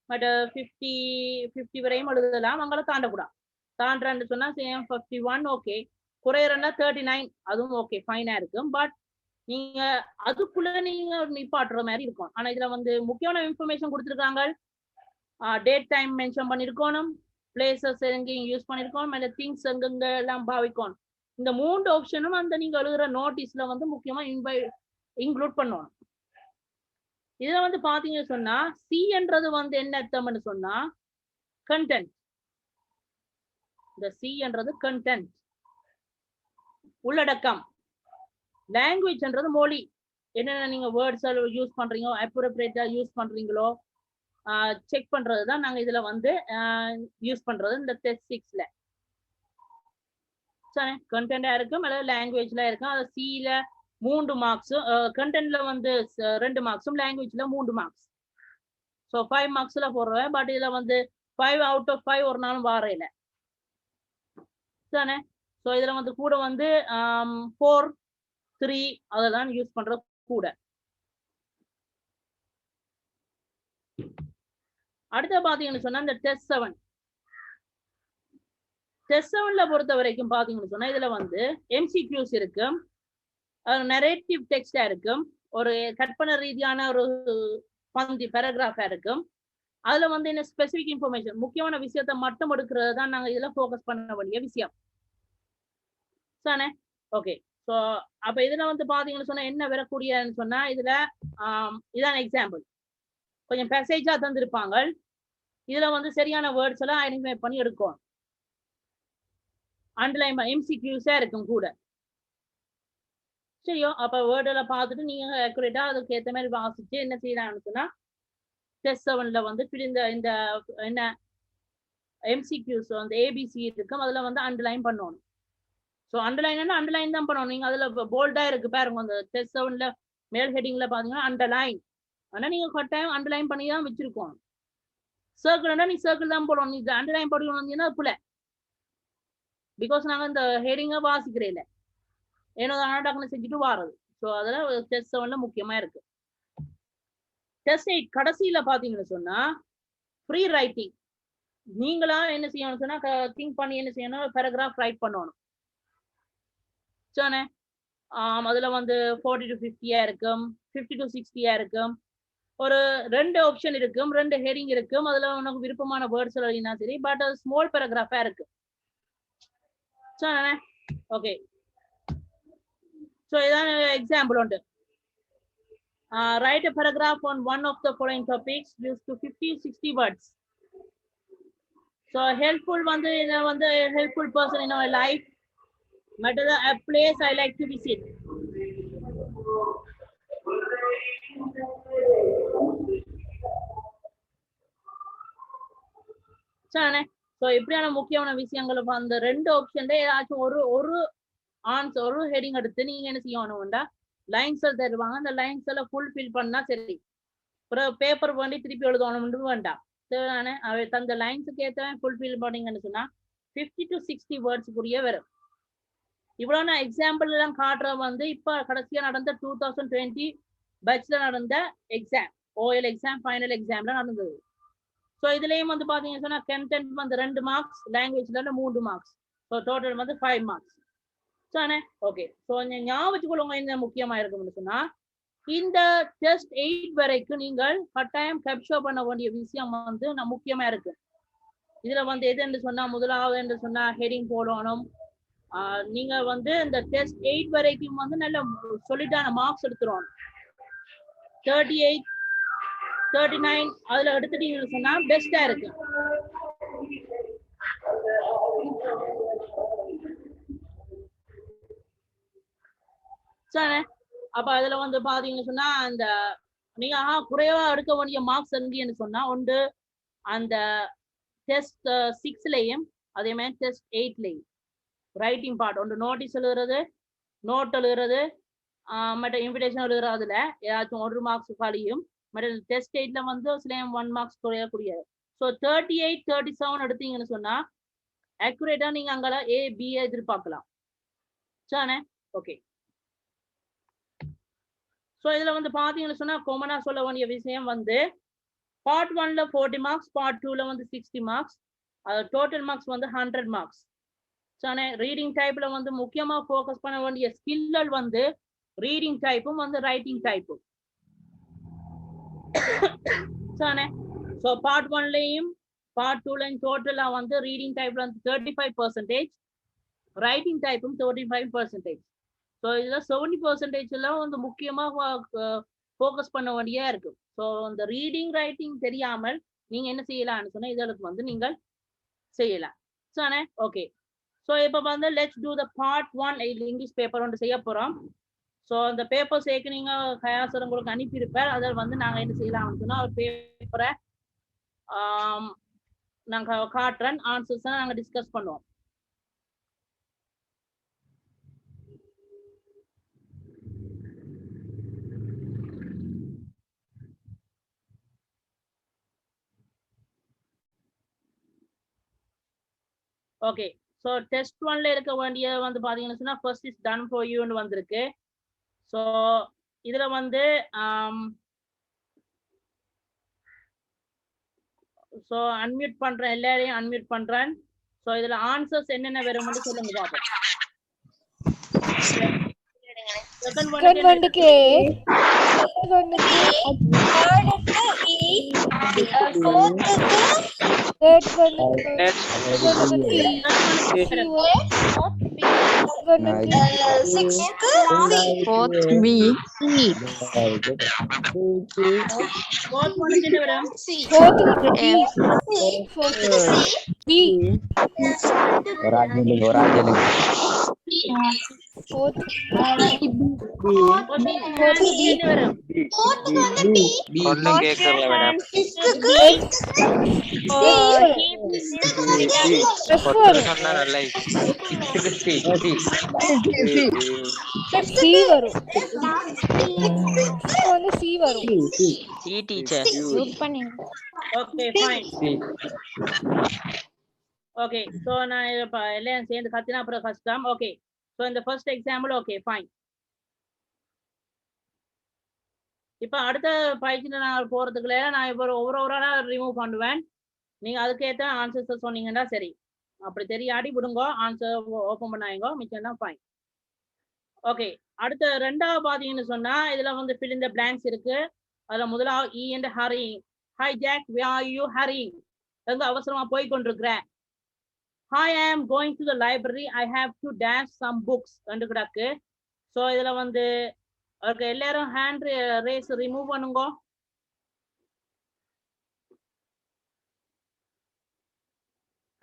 பட் 50 வரையும் எழுதலாம். அங்கே தாண்டக்கூடாது. தாண்டன்னு சொன்னா 51 ஓகே, குறையறன்னா 39 அதுவும் ஓகே, ஃபைனா இருக்கும். பட் நீங்க அதுக்குள்ள நீங்க நிப்பாட்டுற மாதிரி இருக்கும். ஆனா இதுல வந்து முக்கியமான இன்ஃபர்மேஷன் கொடுத்துருக்காங்க. டேட் டைம் மென்ஷன் பண்ணிருக்கணும், பிளேசஸ் எங்கேயும் யூஸ் பண்ணிருக்கோம், இல்ல திங்ஸ் எங்கெங்க எல்லாம் பாவிக்கணும். இந்த 3 ஆப்ஷனும் அந்த நீங்க எழுதுற நோட்டீஸ்ல வந்து முக்கியமா இன்க்ளூட் பண்ணணும். இதுல வந்து பாத்தீங்கன்னு சொன்னா சி என்றது வந்து என்ன அர்த்தம்னு சொன்னா கண்டென்ட். இந்த சி என்றது கண்டென்ட், உள்ளடக்கம். லாங்குவேஜ் என்றது மொழி. என்னென்ன நீங்க வேர்ட்ஸ் யூஸ் பண்றீங்களோ, அப்ரோப்ரியேட்டா யூஸ் பண்றீங்களோ செக் பண்றதுதான் நாங்க இதுல வந்து யூஸ் பண்றது இந்த டெஸ்ட் 6ல. சரி, கண்டென்ட்டா இருக்கும் அல்லது லாங்குவேஜ்ல இருக்கும். அது சில 3 மார்க்ஸும், கண்டென்ட்ல வந்து 2 மார்க்ஸும், லாங்குவேஜ்ல 3 மார்க்ஸ். ஸோ 5 மார்க்ஸ்ல போடுறேன். பட் இதுல வந்து 5 out of 5 ஒரு நாளும் வாரையில. தானே? ஸோ இதுல வந்து கூட வந்து 4, 3 அதெல்லாம் யூஸ் பண்றது கூட. அடுத்த பாத்தீங்கன்னு சொன்னா இந்த டெஸ்ட் 7. டெஸ்ட் 7ல பொறுத்த வரைக்கும் பாத்தீங்கன்னு சொன்னா இதுல வந்து MCQs இருக்கு, நரேட்டிவ் டெக்ஸ்டா இருக்கும், ஒரு கற்பனை ரீதியான ஒரு பந்தி பேராகிராஃபா இருக்கும். அதுல வந்து என்ன ஸ்பெசிபிக் இன்ஃபர்மேஷன், முக்கியமான விஷயத்த மட்டும் எடுக்கிறது தான் நாங்க இதுல ஃபோக்கஸ் பண்ண வேண்டிய விஷயம். தானே? ஓகே. ஸோ அப்ப இதுல வந்து பாத்தீங்கன்னு சொன்னா என்ன வரக்கூடியன்னு சொன்னா இதுல இதான் எக்ஸாம்பிள். கொஞ்சம் பேசேஜா தந்திருப்பாங்க. இதுல வந்து சரியான வேர்ட்ஸ் எல்லாம் ஐடென்டிஃபை பண்ணி எடுக்கும். அண்டர்லைன் MCQஸா இருக்கும் கூட. சரியோ, அப்ப வேர்ட் எல்லாம் பார்த்துட்டு நீங்க அக்யூரேட்டா அதுக்கு ஏற்ற மாதிரி வாசிச்சு என்ன செய்யலாம்னு சொன்னா டெஸ்ட் 7ல வந்து இந்த என்ன MCQs வந்து ABC இருக்கும், அதுல வந்து அண்டர்லைன் பண்ணணும். ஸோ அண்டர்லைன் தான் பண்ணணும். நீங்க அதுல போல்டா இருக்கு பாருங்க, அந்த டெஸ்ட் 7ல மேல் ஹெட்டிங்ல பாத்தீங்கன்னா அண்டர்லைன். ஆனா நீங்க கட்டாயம் அண்டர்லைன் பண்ணி தான் வச்சிருக்கோம். சர்க்கிள்னா நீ சர்க்கிள் தான் போடணும். நீ அண்டர்லைன் போடணும் புல, பிகாஸ் நாங்க இந்த ஹெடிங்கை வாசிக்கிறேன் இல்லை, ஏன்னா டக்குன்னு செஞ்சுட்டு வாரது. ஸோ அதில் டெஸ்ட் 7ல முக்கியமா இருக்கு. டெஸ்ட் 8 கடைசியில பாத்தீங்கன்னு சொன்னா ஃப்ரீ ரைட்டிங். நீங்களா என்ன செய்யணும் சொன்னா திங்க் பண்ணி என்ன செய்யணும், பேராகிராஃப் ரைட் பண்ணணும். சொன்னே அதுல வந்து 40 to 50 இருக்கும், 50 to 60 இருக்கும். ஒரு 2 ஆப்ஷன் இருக்கும், 2 ஹெடிங் இருக்கும். அதுல உனக்கு விருப்பமான வேர்ட்ஸ் எழுதினா சரி, பட் அது ஸ்மால் பேராகிராஃபா இருக்கு. சொன்னே ஓகே. ஸோ இதான் எக்ஸாம்பிள் உண்டு. write a paragraph on one of the following topics used to 50-60 words. So helpful வந்து helpful person in our life. Matter a place I like to visit. சரிண்ணே. So இப்படியான முக்கியமான விஷயங்களை அந்த 2 ஆப்ஷன்ல ஏதாச்சும் ஒரு ஆன்சர் ஒரு ஹெடிங் எடுத்து நீங்க என்ன செய்யணும்டா லைன்ஸ் தருவாங்க. அந்த லைன்ஸ் எல்லாம் ஃபுல்ஃபில் பண்ணா சரி. அப்புறம் பேப்பர் பண்ணி திருப்பி எழுதணும்னு வேண்டாம். சரிதானே? அவை தந்த லைன்ஸுக்கு ஏற்ற ஃபுல்ஃபில் பண்ணீங்கன்னு சொன்னா 50 to 60 வேர்ட்ஸுக்குரிய வரும். இவ்வளவு நான் எக்ஸாம்பிள் எல்லாம் காட்டுற வந்து இப்ப கடைசியா நடந்த 2020 பேட்ச்ல நடந்த எக்ஸாம், ஓஎல் எக்ஸாம், ஃபைனல் எக்ஸாம்ல நடந்தது. ஸோ இதுலயும் வந்து பாத்தீங்கன்னா சொன்னா கண்டென்ட் வந்து 2 மார்க்ஸ், லாங்குவேஜ்ல 3 மார்க்ஸ். ஸோ டோட்டல் வந்து 5 மார்க்ஸ். சரிண்ணே? ஓகே. ஸோ ஞாபகம் வச்சுக்கொள்ளுங்க என்ன முக்கியமா இருக்கும்னு சொன்னா இந்த டெஸ்ட் 8 வரைக்கும் நீங்கள் கட்டாயம் கேப்சர் பண்ண வேண்டிய விஷயம் வந்து முக்கியமா இருக்கு. இதுல வந்து எது என்று சொன்னா முதலாவது என்று சொன்னா ஹெடிங் போடணும். நீங்க வந்து இந்த டெஸ்ட் 8 வரைக்கும் வந்து நல்ல சொல்லிட்டான மார்க்ஸ் எடுத்துருவோம். 38, 39 அதுல எடுத்துட்டீங்கன்னு சொன்னா பெஸ்டா இருக்கு. சரி, அப்ப அதுல வந்து பாத்தீங்கன்னு சொன்னா அந்த நீங்க குறைவா எடுக்க வேண்டிய மார்க்ஸ் எங்கன்னு சொன்னா ஒன்று அந்த டெஸ்ட் 6லயும் அதே மாதிரி டெஸ்ட் 8லயும் ரைட்டிங் பார்ட் ஒன்று நோட்டீஸ் எழுதுறது, நோட் எழுதுறது, மற்ற இன்விடேஷன் எழுதுறதுல ஏதாச்சும் 1 மார்க்ஸ் காலியும், மற்ற டெஸ்ட் 8ல வந்து சில 1 மார்க்ஸ் குறையக்கூடிய. ஸோ 38, 37 எடுத்தீங்கன்னு சொன்னா அக்யூரேட்டா நீங்க அங்கெல்லாம் A, B எதிர்பார்க்கலாம். சரிண்ணே? ஓகே. ஸோ இதுல வந்து பாத்தீங்கன்னு சொன்னா காமனா சொல்ல வேண்டிய விஷயம் வந்து பார்ட் 1ல 40 மார்க்ஸ், பார்ட் 2ல வந்து 60 மார்க்ஸ், டோட்டல் மார்க்ஸ் வந்து 100 மார்க்ஸ். சரிண்ணே? ரீடிங் டைப்ல வந்து முக்கியமா ஃபோக்கஸ் பண்ண வேண்டிய ஸ்கில்கள் வந்து ரீடிங் டைப்பும் வந்து ரைட்டிங் டைப்பும். சரிண்ணே? ஸோ பார்ட் 1லயும் பார்ட் 2லயும் டோட்டலா வந்து ரீடிங் டைப்ல வந்து 35%, ரைட்டிங் டைப்பும் 35%. ஸோ இதுல 70% எல்லாம் வந்து முக்கியமா ஃபோக்கஸ் பண்ண வேண்டியா இருக்கு. ஸோ இந்த ரீடிங் ரைட்டிங் தெரியாமல் நீங்க என்ன செய்யலாம்னு சொன்னா இதற்கு வந்து நீங்கள் செய்யலாம். சரிண்ணே? ஓகே. ஸோ இப்போ வந்து let's do the part 1 English paper ஒன்று செய்ய போறோம். ஸோ அந்த பேப்பர் சேர்க்கு நீங்க கயாசர் உங்களுக்கு அனுப்பியிருப்பார். அதில் வந்து நாங்கள் என்ன செய்யலாம்னு சொன்னா ஒரு பேப்பரை நாங்கள் காட்டுறேன், ஆன்சர்ஸ் நாங்கள் டிஸ்கஸ் பண்ணுவோம். ஓகே. ஸோ டெஸ்ட் 1ல இருக்க வேண்டிய வந்து பாத்தீங்கன்னு சொன்னா ஃபர்ஸ்ட் இஸ் டன் ஃபார் யூன்னு வந்திருக்கு. ஸோ இதுல வந்து ஸோ அன்மியூட் பண்றேன், எல்லாரையும் அன்மியூட் பண்றேன். ஸோ இதுல ஆன்சர்ஸ் என்னென்ன வரும்னு சொல்லுங்க பாப்போம். செகண்ட் ஒன்னுக்கு ஓகே ஃபைன். ஓகே. ஸோ நான் எல்லாம் சேர்ந்து கத்தினா அப்புறம் கஷ்டம். ஓகே. ஸோ இந்த ஃபர்ஸ்ட் எக்ஸாம்பிள் ஓகே ஃபைன். இப்போ அடுத்த பயிற்சியில் நான் போறதுக்குள்ள நான் இப்போ ஒவ்வொரு ரிமூவ் பண்ணுவேன். நீங்க அதுக்கேற்ற ஆன்சர்ஸ் சொன்னீங்கன்னா சரி. அப்படி தெரியாடி விடுங்க, ஆன்சர் ஓப்பன் பண்ணாங்க, மிச்சம் தான் ஃபைன். ஓகே. அடுத்த 2வது பாத்தீங்கன்னு சொன்னா இதுல வந்து fill in the blanks இருக்கு. அதுல முதலாவது E and hurrying. Hi Jack, where are you hurrying? எங்க அவசரமா போய் கொண்டிருக்கிற? Hi, I am going to the library. I have to dash some books. என்று கிடக்கு. ஸோ இதுல வந்து ஓகே எல்லாரும் ஹேண்ட் ரேஸ் ரிமூவ் பண்ணுங்க.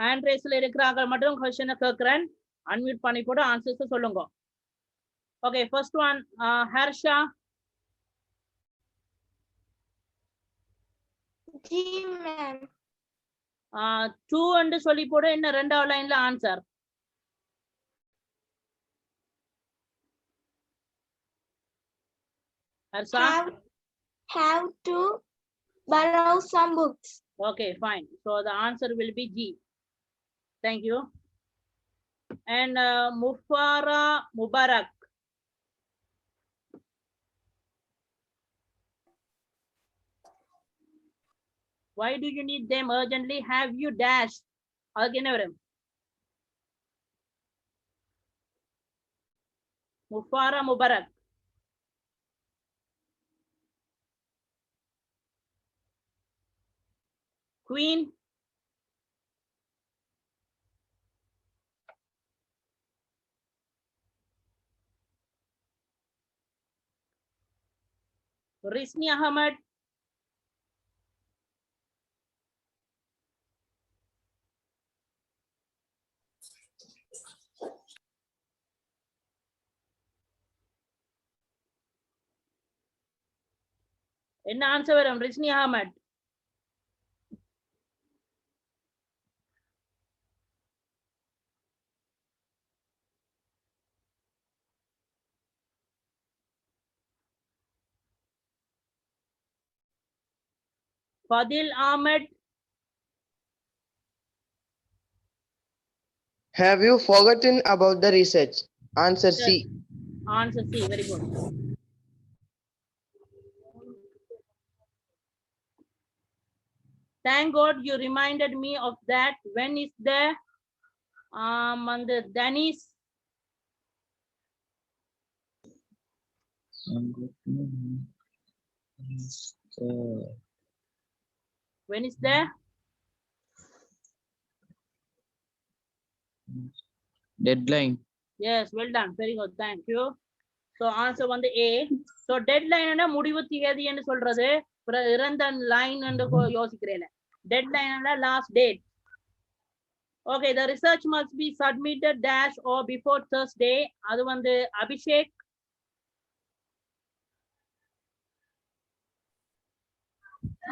ஹேண்ட் ரேஸ்ல இருக்கிறாங்க மட்டும் क्वेश्चन கேக்குறேன். அன்மியூட் பண்ணி போட்டு ஆன்சர்ஸ் சொல்லுங்க. Okay first one Harsha. G ma'am. 2 ன்னு சொல்லி போடு. என்ன ரெண்டாவது லைன்ல answer? Harsha Have to borrow some books. okay fine, so the answer will be G. Thank you. And Mufara Mubarak. Why do you need them urgently? Have you dash? Again, Mufara Mubarak. Queen. Risni Ahmed. என்ன answer வரும்? ரிஸ்னி Ahmad. Fadil Ahmed. Have you forgotten about the research? Answer C. Answer C, very good. Thank God you reminded me of that. When is there? On the Dennis. When is there? Deadline. Yes, well done. Very good. Thank you. So answer on the A. So deadline என்ன முடிவு தேதி என்று சொல்றது. இறந்த line என்று யோசிக்கிறேன். Deadline என்ன last date. Okay, the research must be submitted dash or before Thursday. அது வந்து Abhishek.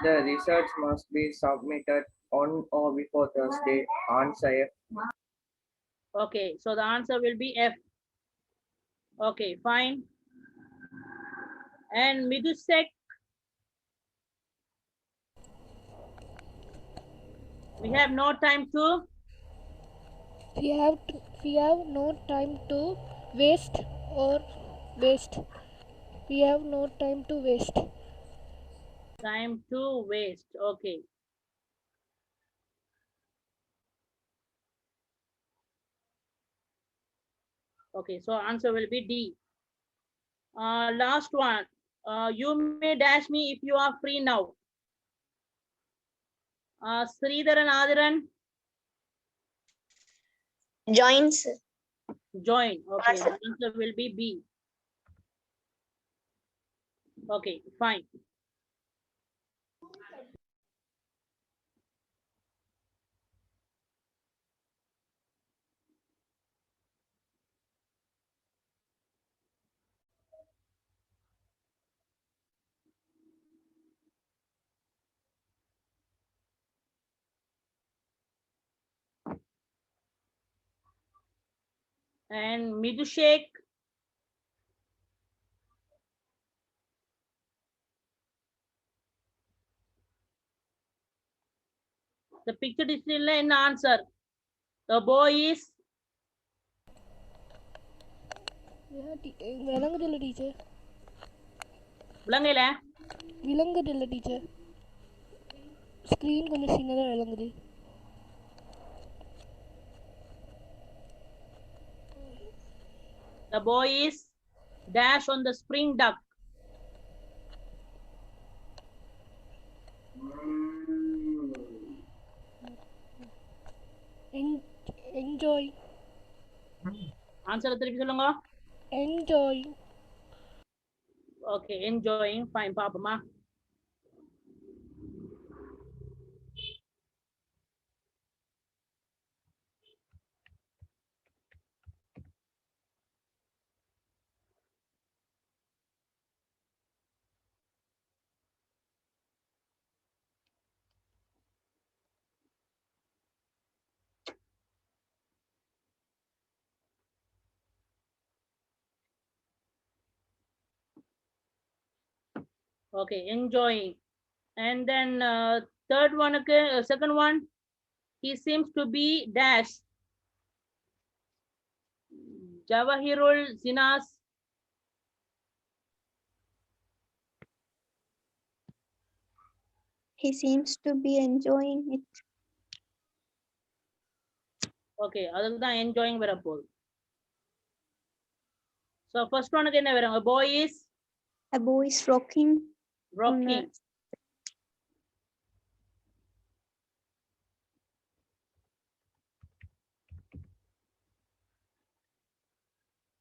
The research must be submitted on or before Thursday. Answer F. Okay, so the answer will be F. Okay, fine. And Midusek. We have no time to. We have no time to waste or waste. We have no time to waste. Time to waste. Okay. Okay, so answer will be D. Last one. You may dash me if you are free now. Sridharan Adiran. Joins. Join. Okay, the answer will be B. Okay, fine. And Midushek. The picture is still in answer. The boy is. விளங்குதில்ல teacher. விளங்கல? விளங்குதில்ல teacher. Screen கொஞ்சம் சின்னதா விளங்குது. The boy is dash on the spring duck. Enjoy. Answer திருப்பி சொல்லுங்க. Enjoy. Okay, enjoying. Fine, Papa. Okay, enjoying. And then third one, okay, second one, he seems to be dash. Jawahirul Zinas. He seems to be enjoying it. Okay, அதுக்கு தான் enjoying வரப்போகுது. So first one என்ன வரும்? A boy is A boy is rocking. rocking.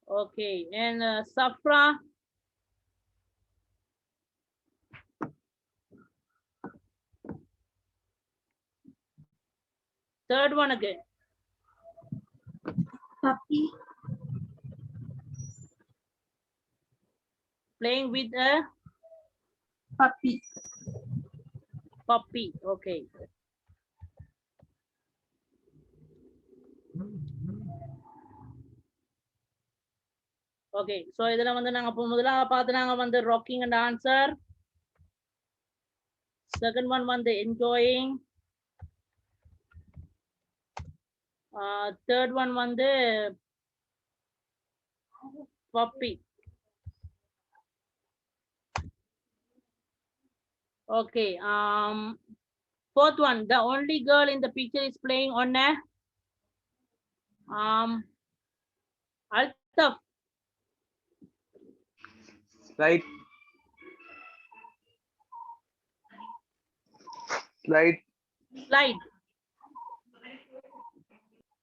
Okay, and Safra. Third one again. Puppy. Playing with a Puppy. puppy. Okay. Okay, so இதுல வந்து நாங்க இப்போ முதல்ல பார்த்து நாங்க வந்து rocking and answer. Second one வந்து enjoying. Third one வந்து puppy. Okay, fourth one, the only girl in the picture is playing on a Altaf. Slide. Slide. Slide.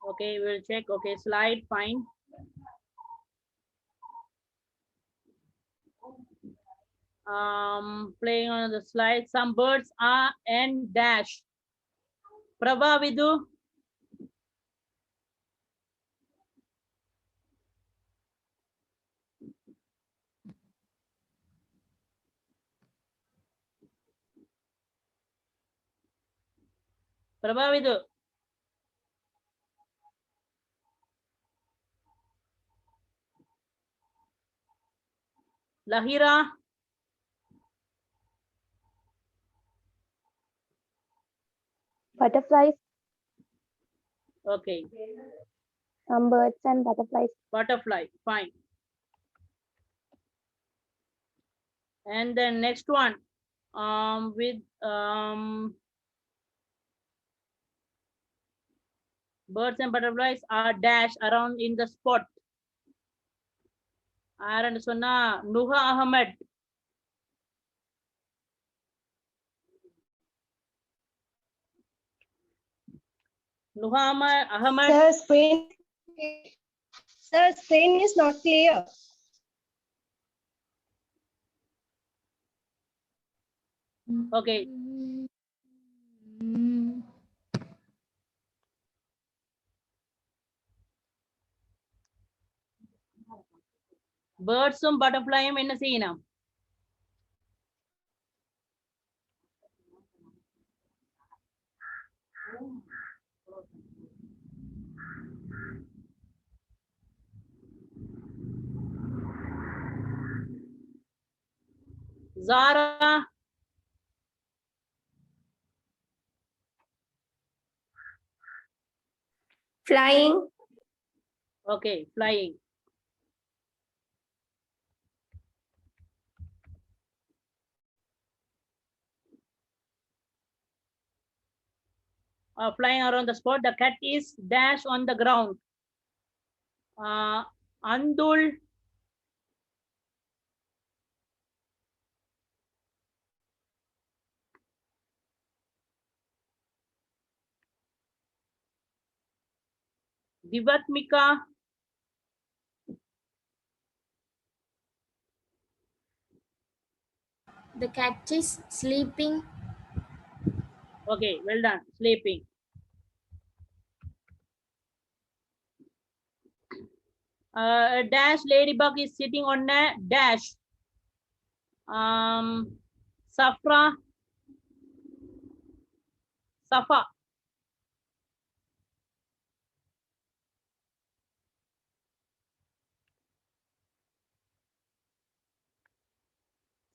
Okay, we'll check. Okay, slide, fine. Playing on the slide. Some birds are and dash. Prabha Vidu. Prabha Vidu. Lahira. Butterflies. Okay, Some birds and butterflies. butterfly, fine. And then next one, with birds and butterflies are dash around in the spot. யாருன்னு சொன்னா Nuha Ahmad. Nuha Ahmad. Sir, screen is not clear. Okay. Birdsum butterflyum என்ன செய்யணும்? Zara. Flying. Okay, flying. Flying around the spot. The cat is dash on the ground. Andul. Divatmika. The cat is sleeping. Okay, well done. Sleeping. A dash ladybug is sitting on a dash. Safra. Safa.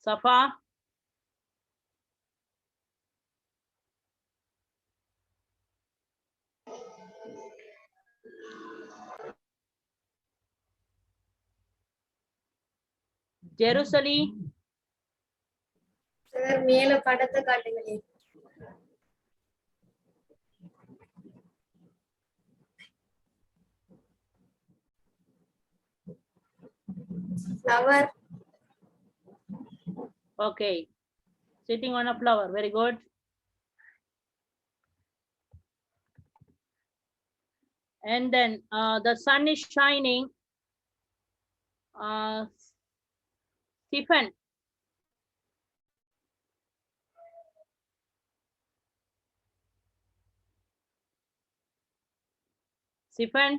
Safa. Jerusalem. Sir, மேல படத்தை காட்டுங்களே. Flower. Okay. Sitting on a flower. Very good. And then the sun is shining. Stephen. Stephen.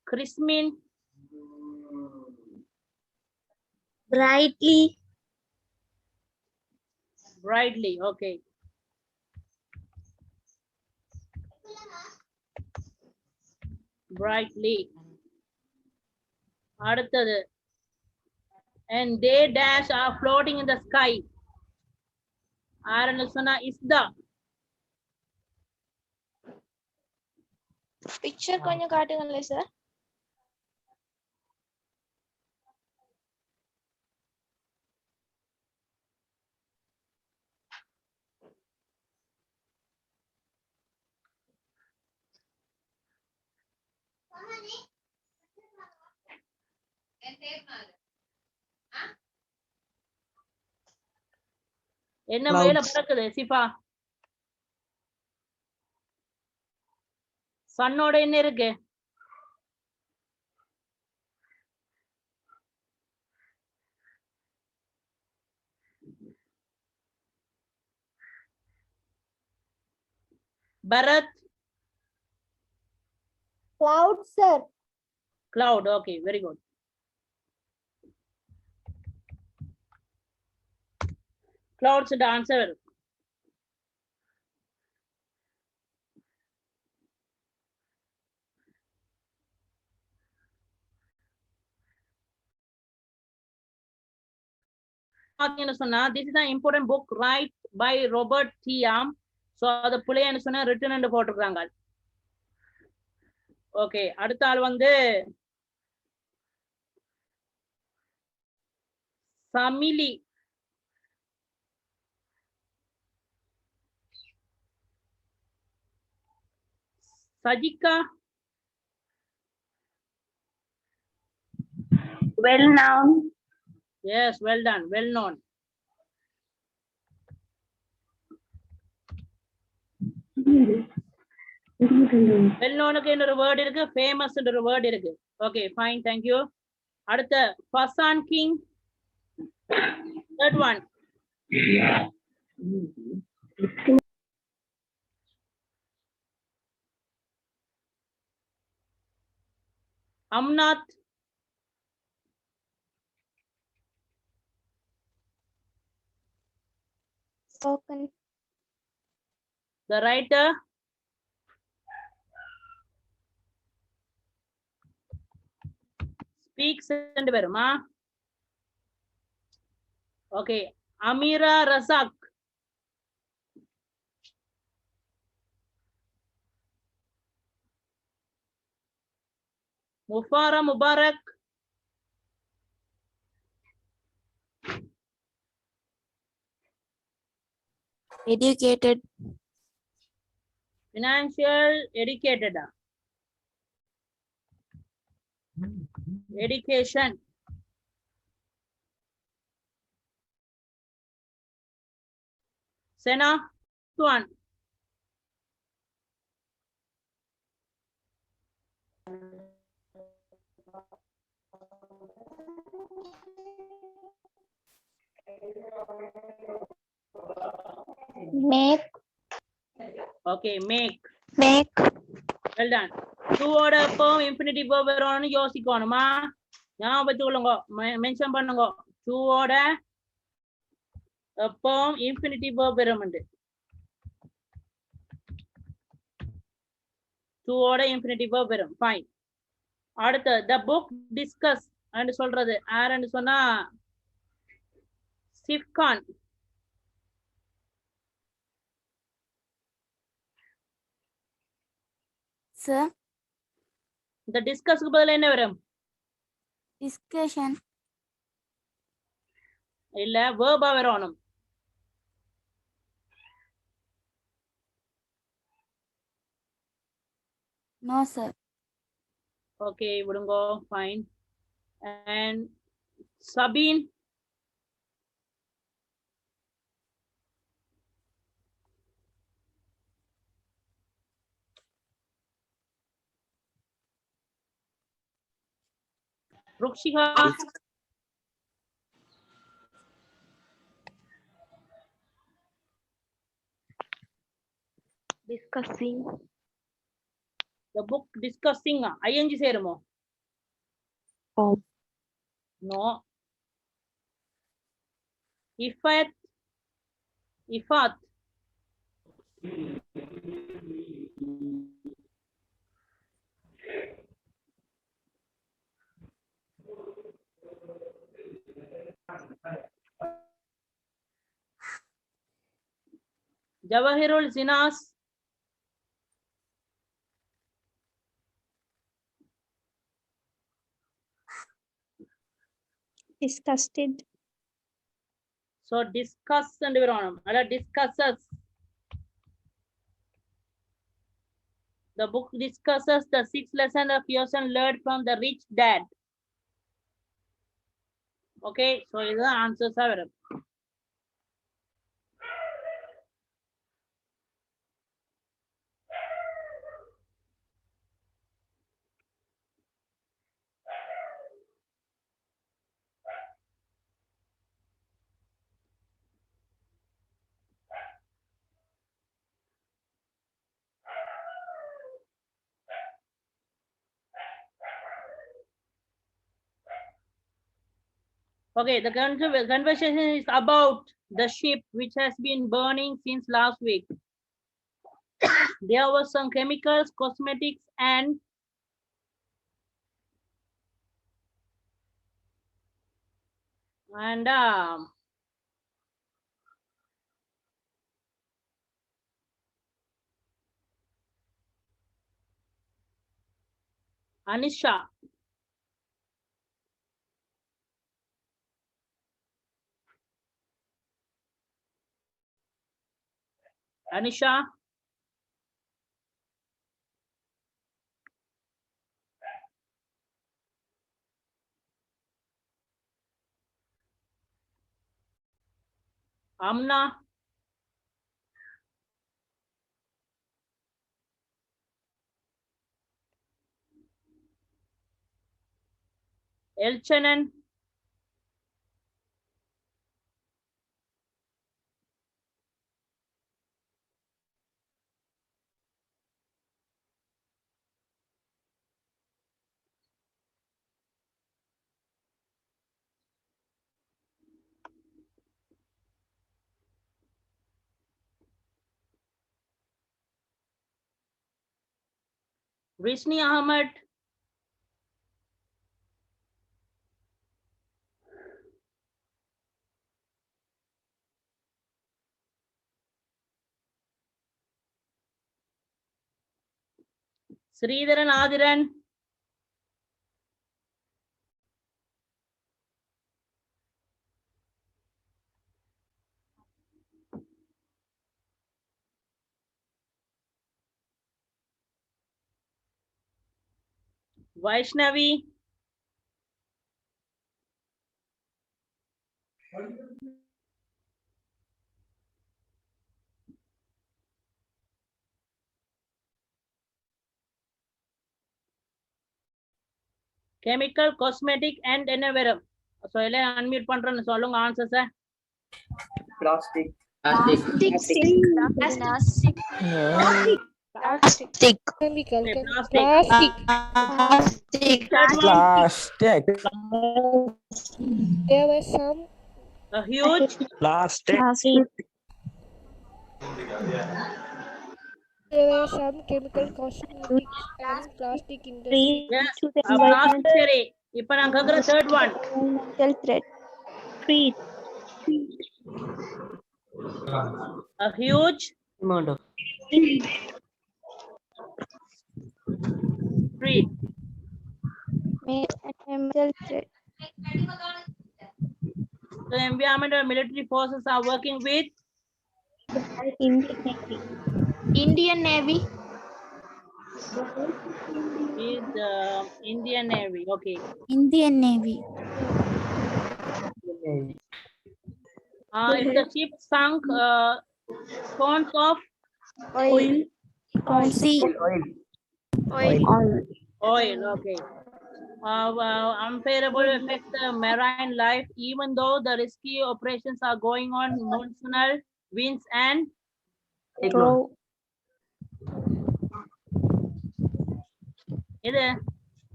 Chrismin. Brightly. Brightly. Okay. Brightly. அடுத்தது. And they dash are floating in the sky. ஆரன்னு சொன்னா இஸ்தா. Picture கொஞ்சம் காட்டுங்களே sir. என்ன மேல Clouds. பறக்குது சிஃபா? சன்னோட என்ன இருக்கு? Bharat. Cloud, sir. Cloud. Okay, very good. Clouds the answer. சொன்னா this is an important book right by Robert Thiam. So அது புலையன்னு சொன்னா written and போட்டிருக்காங்க. ஓகே, அடுத்த ஆள் வந்து சமிலி. சஜிகா. Well known. Yes, well done, well known. Well known க்கு இன்னொரு word இருக்கு, famous ன்ற ஒரு word இருக்கு. Okay, fine, thank you. அடுத்த Fasan King. Third one. Amnath. Spoken. The writer. Speaks ரெண்டு பேருமா? Okay, Amira Razak. Mufara Mubarak. Educated. Financial educated. Education. Sena Tuan. Make. Okay, make. Make. Well done. To ஓட எப்பவும் infinitive verb வரும்னு யோசிக்கணுமா? ஞாபகம் வச்சுக்கொள்ளுங்க. Mention பண்ணுங்க. To ஓட எப்பவும் infinitive verb வரும்னு. To ஓட infinitive verb வரும். Fine. அடுத்து the book discuss and சொல்றது யாருன்னு சொன்னா சிஃப்கான். Sir, இந்த டிஸ்கஸ்க்கு பதிலா என்ன வரும்? discussion. இல்ல வேர்பா வரணும். No, sir. ஓகே விடுங்கோ. Fine. And Sabine. Rukshika. Discussing. The book discussing ing சேருமோ? Oh. No. Ifat. Ifat. Jawahirul Zinas. Disgusted. So discuss and varanam. Alla discusses. The book discusses the 6th lesson of Pearson learned from the rich dad. Okay, so these are answers are varum. Okay, the conversation is about the ship which has been burning since last week. There were some chemicals, cosmetics, and Anisha. Anisha. Amna. Elchanan. Rishni Ahmed. Sridharan Adiran. Vaishnavi. Chemical, cosmetic, and environment. So எல்லாம் unmute பண்றேன்னு சொல்லுங்க ஆன்சர்ஸை. Plastic. Chemical. Plastic. Plastic. There were some. A huge. Plastic. There were some chemical cosmetics and plastic industry. Yes. Plastic சரி. இப்போ நான் கேக்குற third one. A huge Amount of tree. The environment and military forces are working with Indian Navy. Indian Navy. Okay. Indian Navy. If the ship sunk, tons of Oil. Sea. oil. Okay. Unfavorable affect the marine life, even though the rescue operations are going on monsoonal winds and இது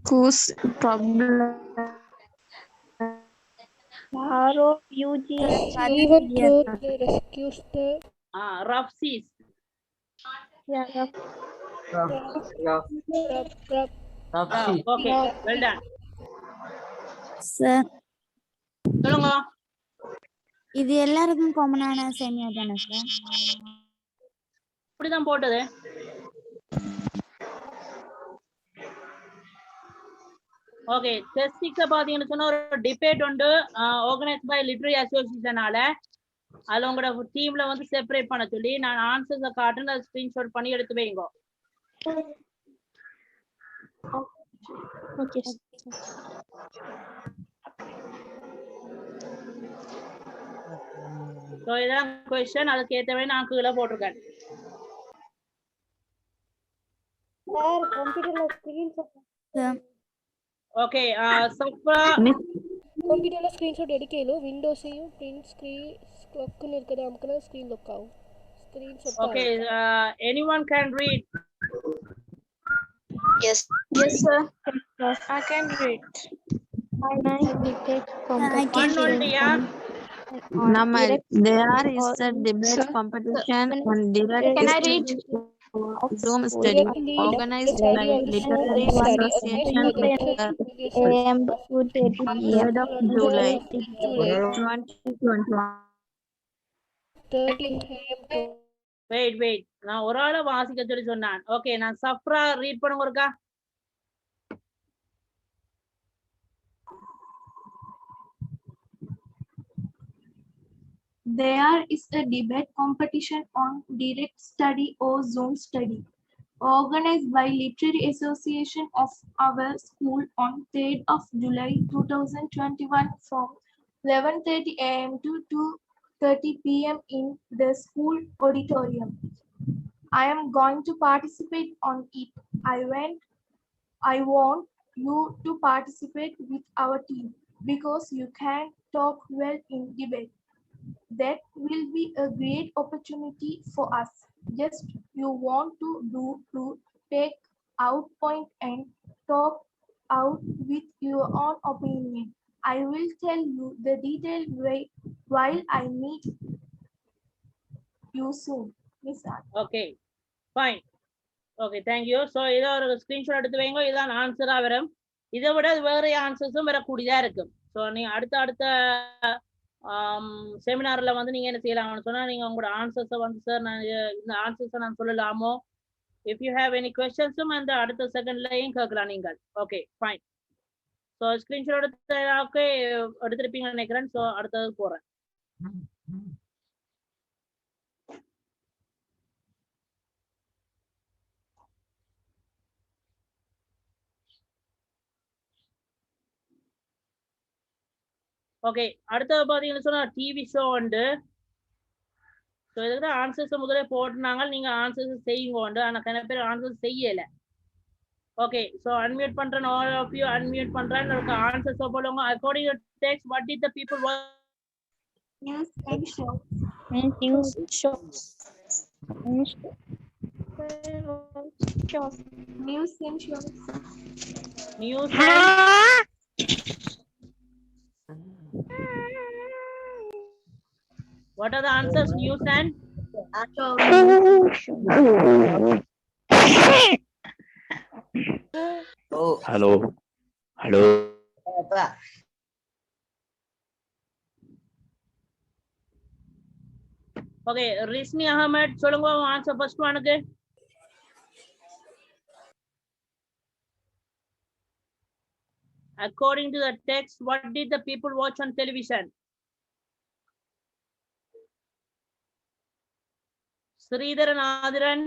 Whose problem? Even though they rescues the rough seas. Okay, well done. Sir, சொல்லுங்க. இது எல்லாருக்கும் காமனான சேமியா தானே sir? இப்படிதான் போட்டது. Okay, test 6 பாத்தீங்கன்னு சொன்னா ஒரு டிபேட் உண்டு ஆர்கனைஸ் பை லிட்டரரி அசோசியேஷனால. அதுல உங்களோட டீம்ல வந்து செப்பரேட் பண்ண சொல்லி நான் ஆன்சர்ஸை காட்டுன்னு அதை ஸ்கிரீன்ஷாட் பண்ணி எடுத்து வைங்க. Okay. ஸோ இதான் கொஸ்டின், அதுக்கு ஏற்ற மாதிரி நான் கீழே போட்டிருக்கேன். ஓகே, சஃப்ரா கம்ப்யூட்டர்ல ஸ்கிரீன்ஷாட் எடுக்கல, விண்டோஸையும் பிரிண்ட் ஸ்கிரீன் லாக்னு இருக்குது, நமக்கு ஸ்கிரீன் லாக் ஆகும். Screenshot. Okay, anyone can read? Yes, sir. I can read. I can read. Normal. There is a debate competition on direct Can I read? Zoom study organized by Literary Association on 3rd of July 2021. 13th AM to wait நான் ஒரு ஆளை வாசிக்க சொல்லி சொன்னான். Okay, நான் Safra read பண்ணுங்க இருக்கா. There is a debate competition on direct study or Zoom study, organized by Literary Association of our school on 3rd of July 2021 from 11:30 AM to 2:30 PM in the school auditorium. I am going to participate on it. I want you to participate with our team because you can talk well in debate. That will be a great opportunity for us. Just you want to do to take out point and talk out with your own opinion. I will tell you the detailed way while I meet you soon. Miss Ann. Okay, fine. Okay, thank you. So இதை ஒரு screenshot எடுத்து வைங்க. இதான் ஆன்சராக வரும். இதை விட வேற ஆன்சர்ஸும் வரக்கூடியதாக இருக்கும். ஸோ நீங்கள் அடுத்த செமினார்ல வந்து நீங்க என்ன செய்யலாம்னு சொன்னா, நீங்க உங்களோட ஆன்சர்ஸை வந்து சார் நான் இந்த ஆன்சர்ஸை நான் சொல்லலாமோ, இஃப் யூ ஹேவ் எனி கொஸ்டின்ஸும் அந்த அடுத்த செகண்ட்லையும் கேட்கலாம் நீங்கள். Okay, fine. ஸோ ஸ்கிரீன்ஷாட் எடுத்திருப்பீங்கன்னு நினைக்கிறேன். ஸோ அடுத்தது போறேன். ஓகே, அடுத்தது பாத்தீங்கன்னு சொன்னா டிவி ஷோ உண்டு. ஸோ இதுக்கு ஆன்சர்ஸ் முதலே போட்டுனாங்க, நீங்க ஆன்சர்ஸ் செய்யுங்க உண்டு. ஆனா நிறைய பேர் ஆன்சர்ஸ் செய்யல. Okay, so unmute பண்றேன், all of you unmute பண்றேன். Answer சொல்லுங்க. According to text, what did the people watch? News and shows. News shows. News shows. News and shows. News and what are the answers? News and Hello. Hello. okay, Rizmi Ahmed சொல்லுங்க answer first one-க்கு. According to the text, what did the people watch on television? Sridharan Adiran.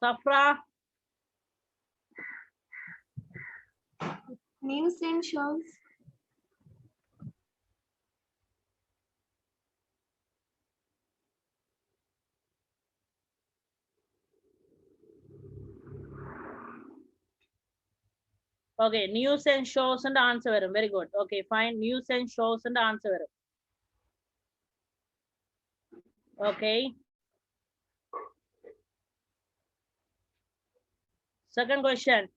Safra. News and shows. Okay, news and shows and answer verum. Very good. Okay, fine. News and shows and answer verum. Okay. Second question.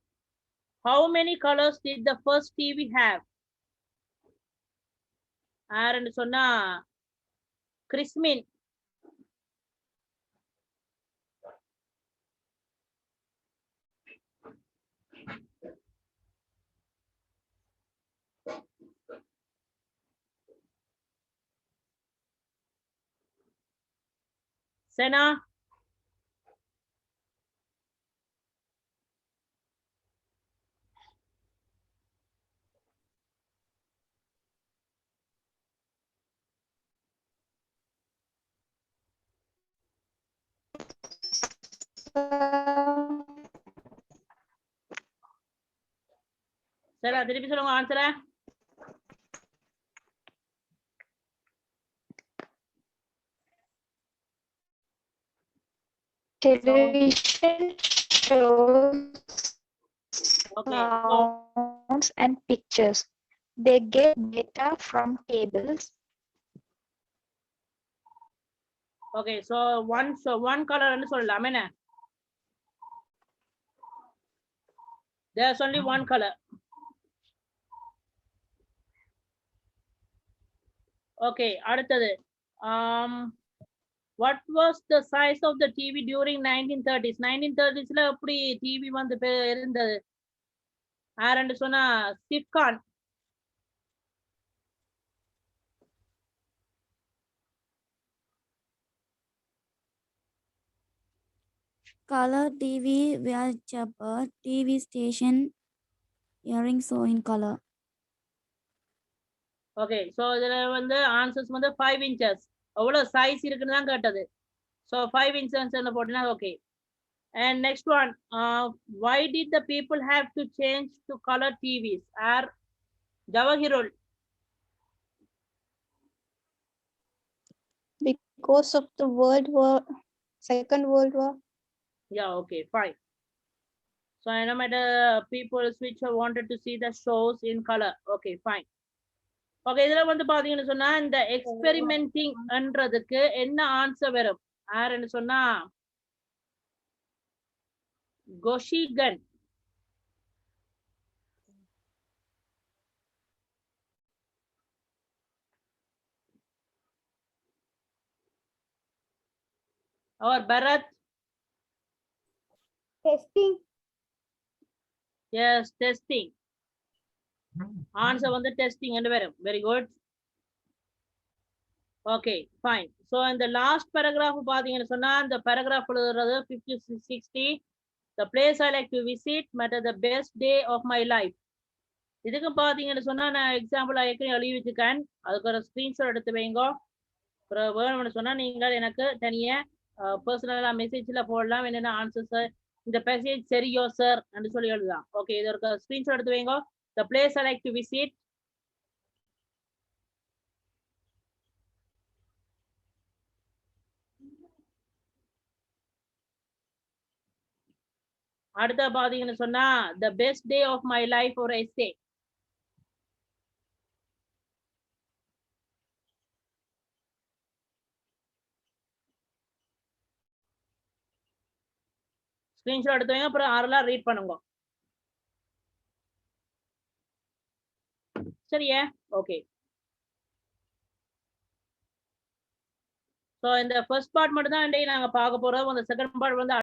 How many colors did the first TV have? யாருன்னு சொன்னா கிறிஸ்மின். Sena. Sena, திருப்பி சொல்லுங்க ஆன்சரை. Television shows Okay. sounds and pictures. They get data from tables. Okay, so one color ன்னு சொல்லலாம் என்ன? There's only one color. Okay, அடுத்தது. What was the size of the TV during 1930s? 1930s ல எப்படி TV வந்து இருந்தது? யாருன்னு சொன்னா சிப்கான். Color TV, Vyachapper, TV station, earrings so in color. Okay, so இதுல வந்து ஆன்சர்ஸ் வந்து 5 inches. எவ்வளவு சைஸ் இருக்குன்னு தான் கேட்டது. So 5 inches ன்னு போட்டீங்கன்னா okay. And next one, why did the people have to change to color TVs? Are Jawahirul. Because of the Second World War. Yeah, okay, fine. So no matter people which wanted to see the shows in color. Okay, fine. Okay, இதுல வந்து பாத்தீங்கன்னு சொன்னா இந்த experimenting என்றதுக்கு என்ன answer வரும்? யாருன்னு சொன்னா கோஷிகன். or Bharat. Testing. Yes, testing. Answer on the testing and very good. Okay, fine. So in the last paragraph, the paragraph 50-60, the place I like to visit matter the best day of my life. இதுக்கு பாத்தீங்கன்னு சொன்னா நான் example ஏற்கனவே எழுதி வச்சுக்கேன். அதுக்கு ஒரு screenshot எடுத்து வைங்க. அப்புறம் வேணும்னு சொன்னா நீங்கள் எனக்கு தனியா பர்சனலா மெசேஜ்ல போடலாம். என்னென்ன ஆன்சர் சார் இந்த மெசேஜ் சரியோ சார் என்று சொல்லி எழுதலாம். ஓகே, இது ஒரு ஸ்கிரீன்ஷாட் எடுத்து வைங்க. The place I like to visit. அடுத்த பாத்தீங்கன்னு சொன்னா the best day of my life or essay. Screenshot எடுத்து வைங்க. அப்புறம் ஆரெல்லாம் ரீட் பண்ணுங்க. சரியா? ஓகே. ஸோ இந்த ஃபர்ஸ்ட் பார்ட் மட்டும் தான் நாங்க பார்க்க போறோம். அந்த செகண்ட் பார்ட் வந்து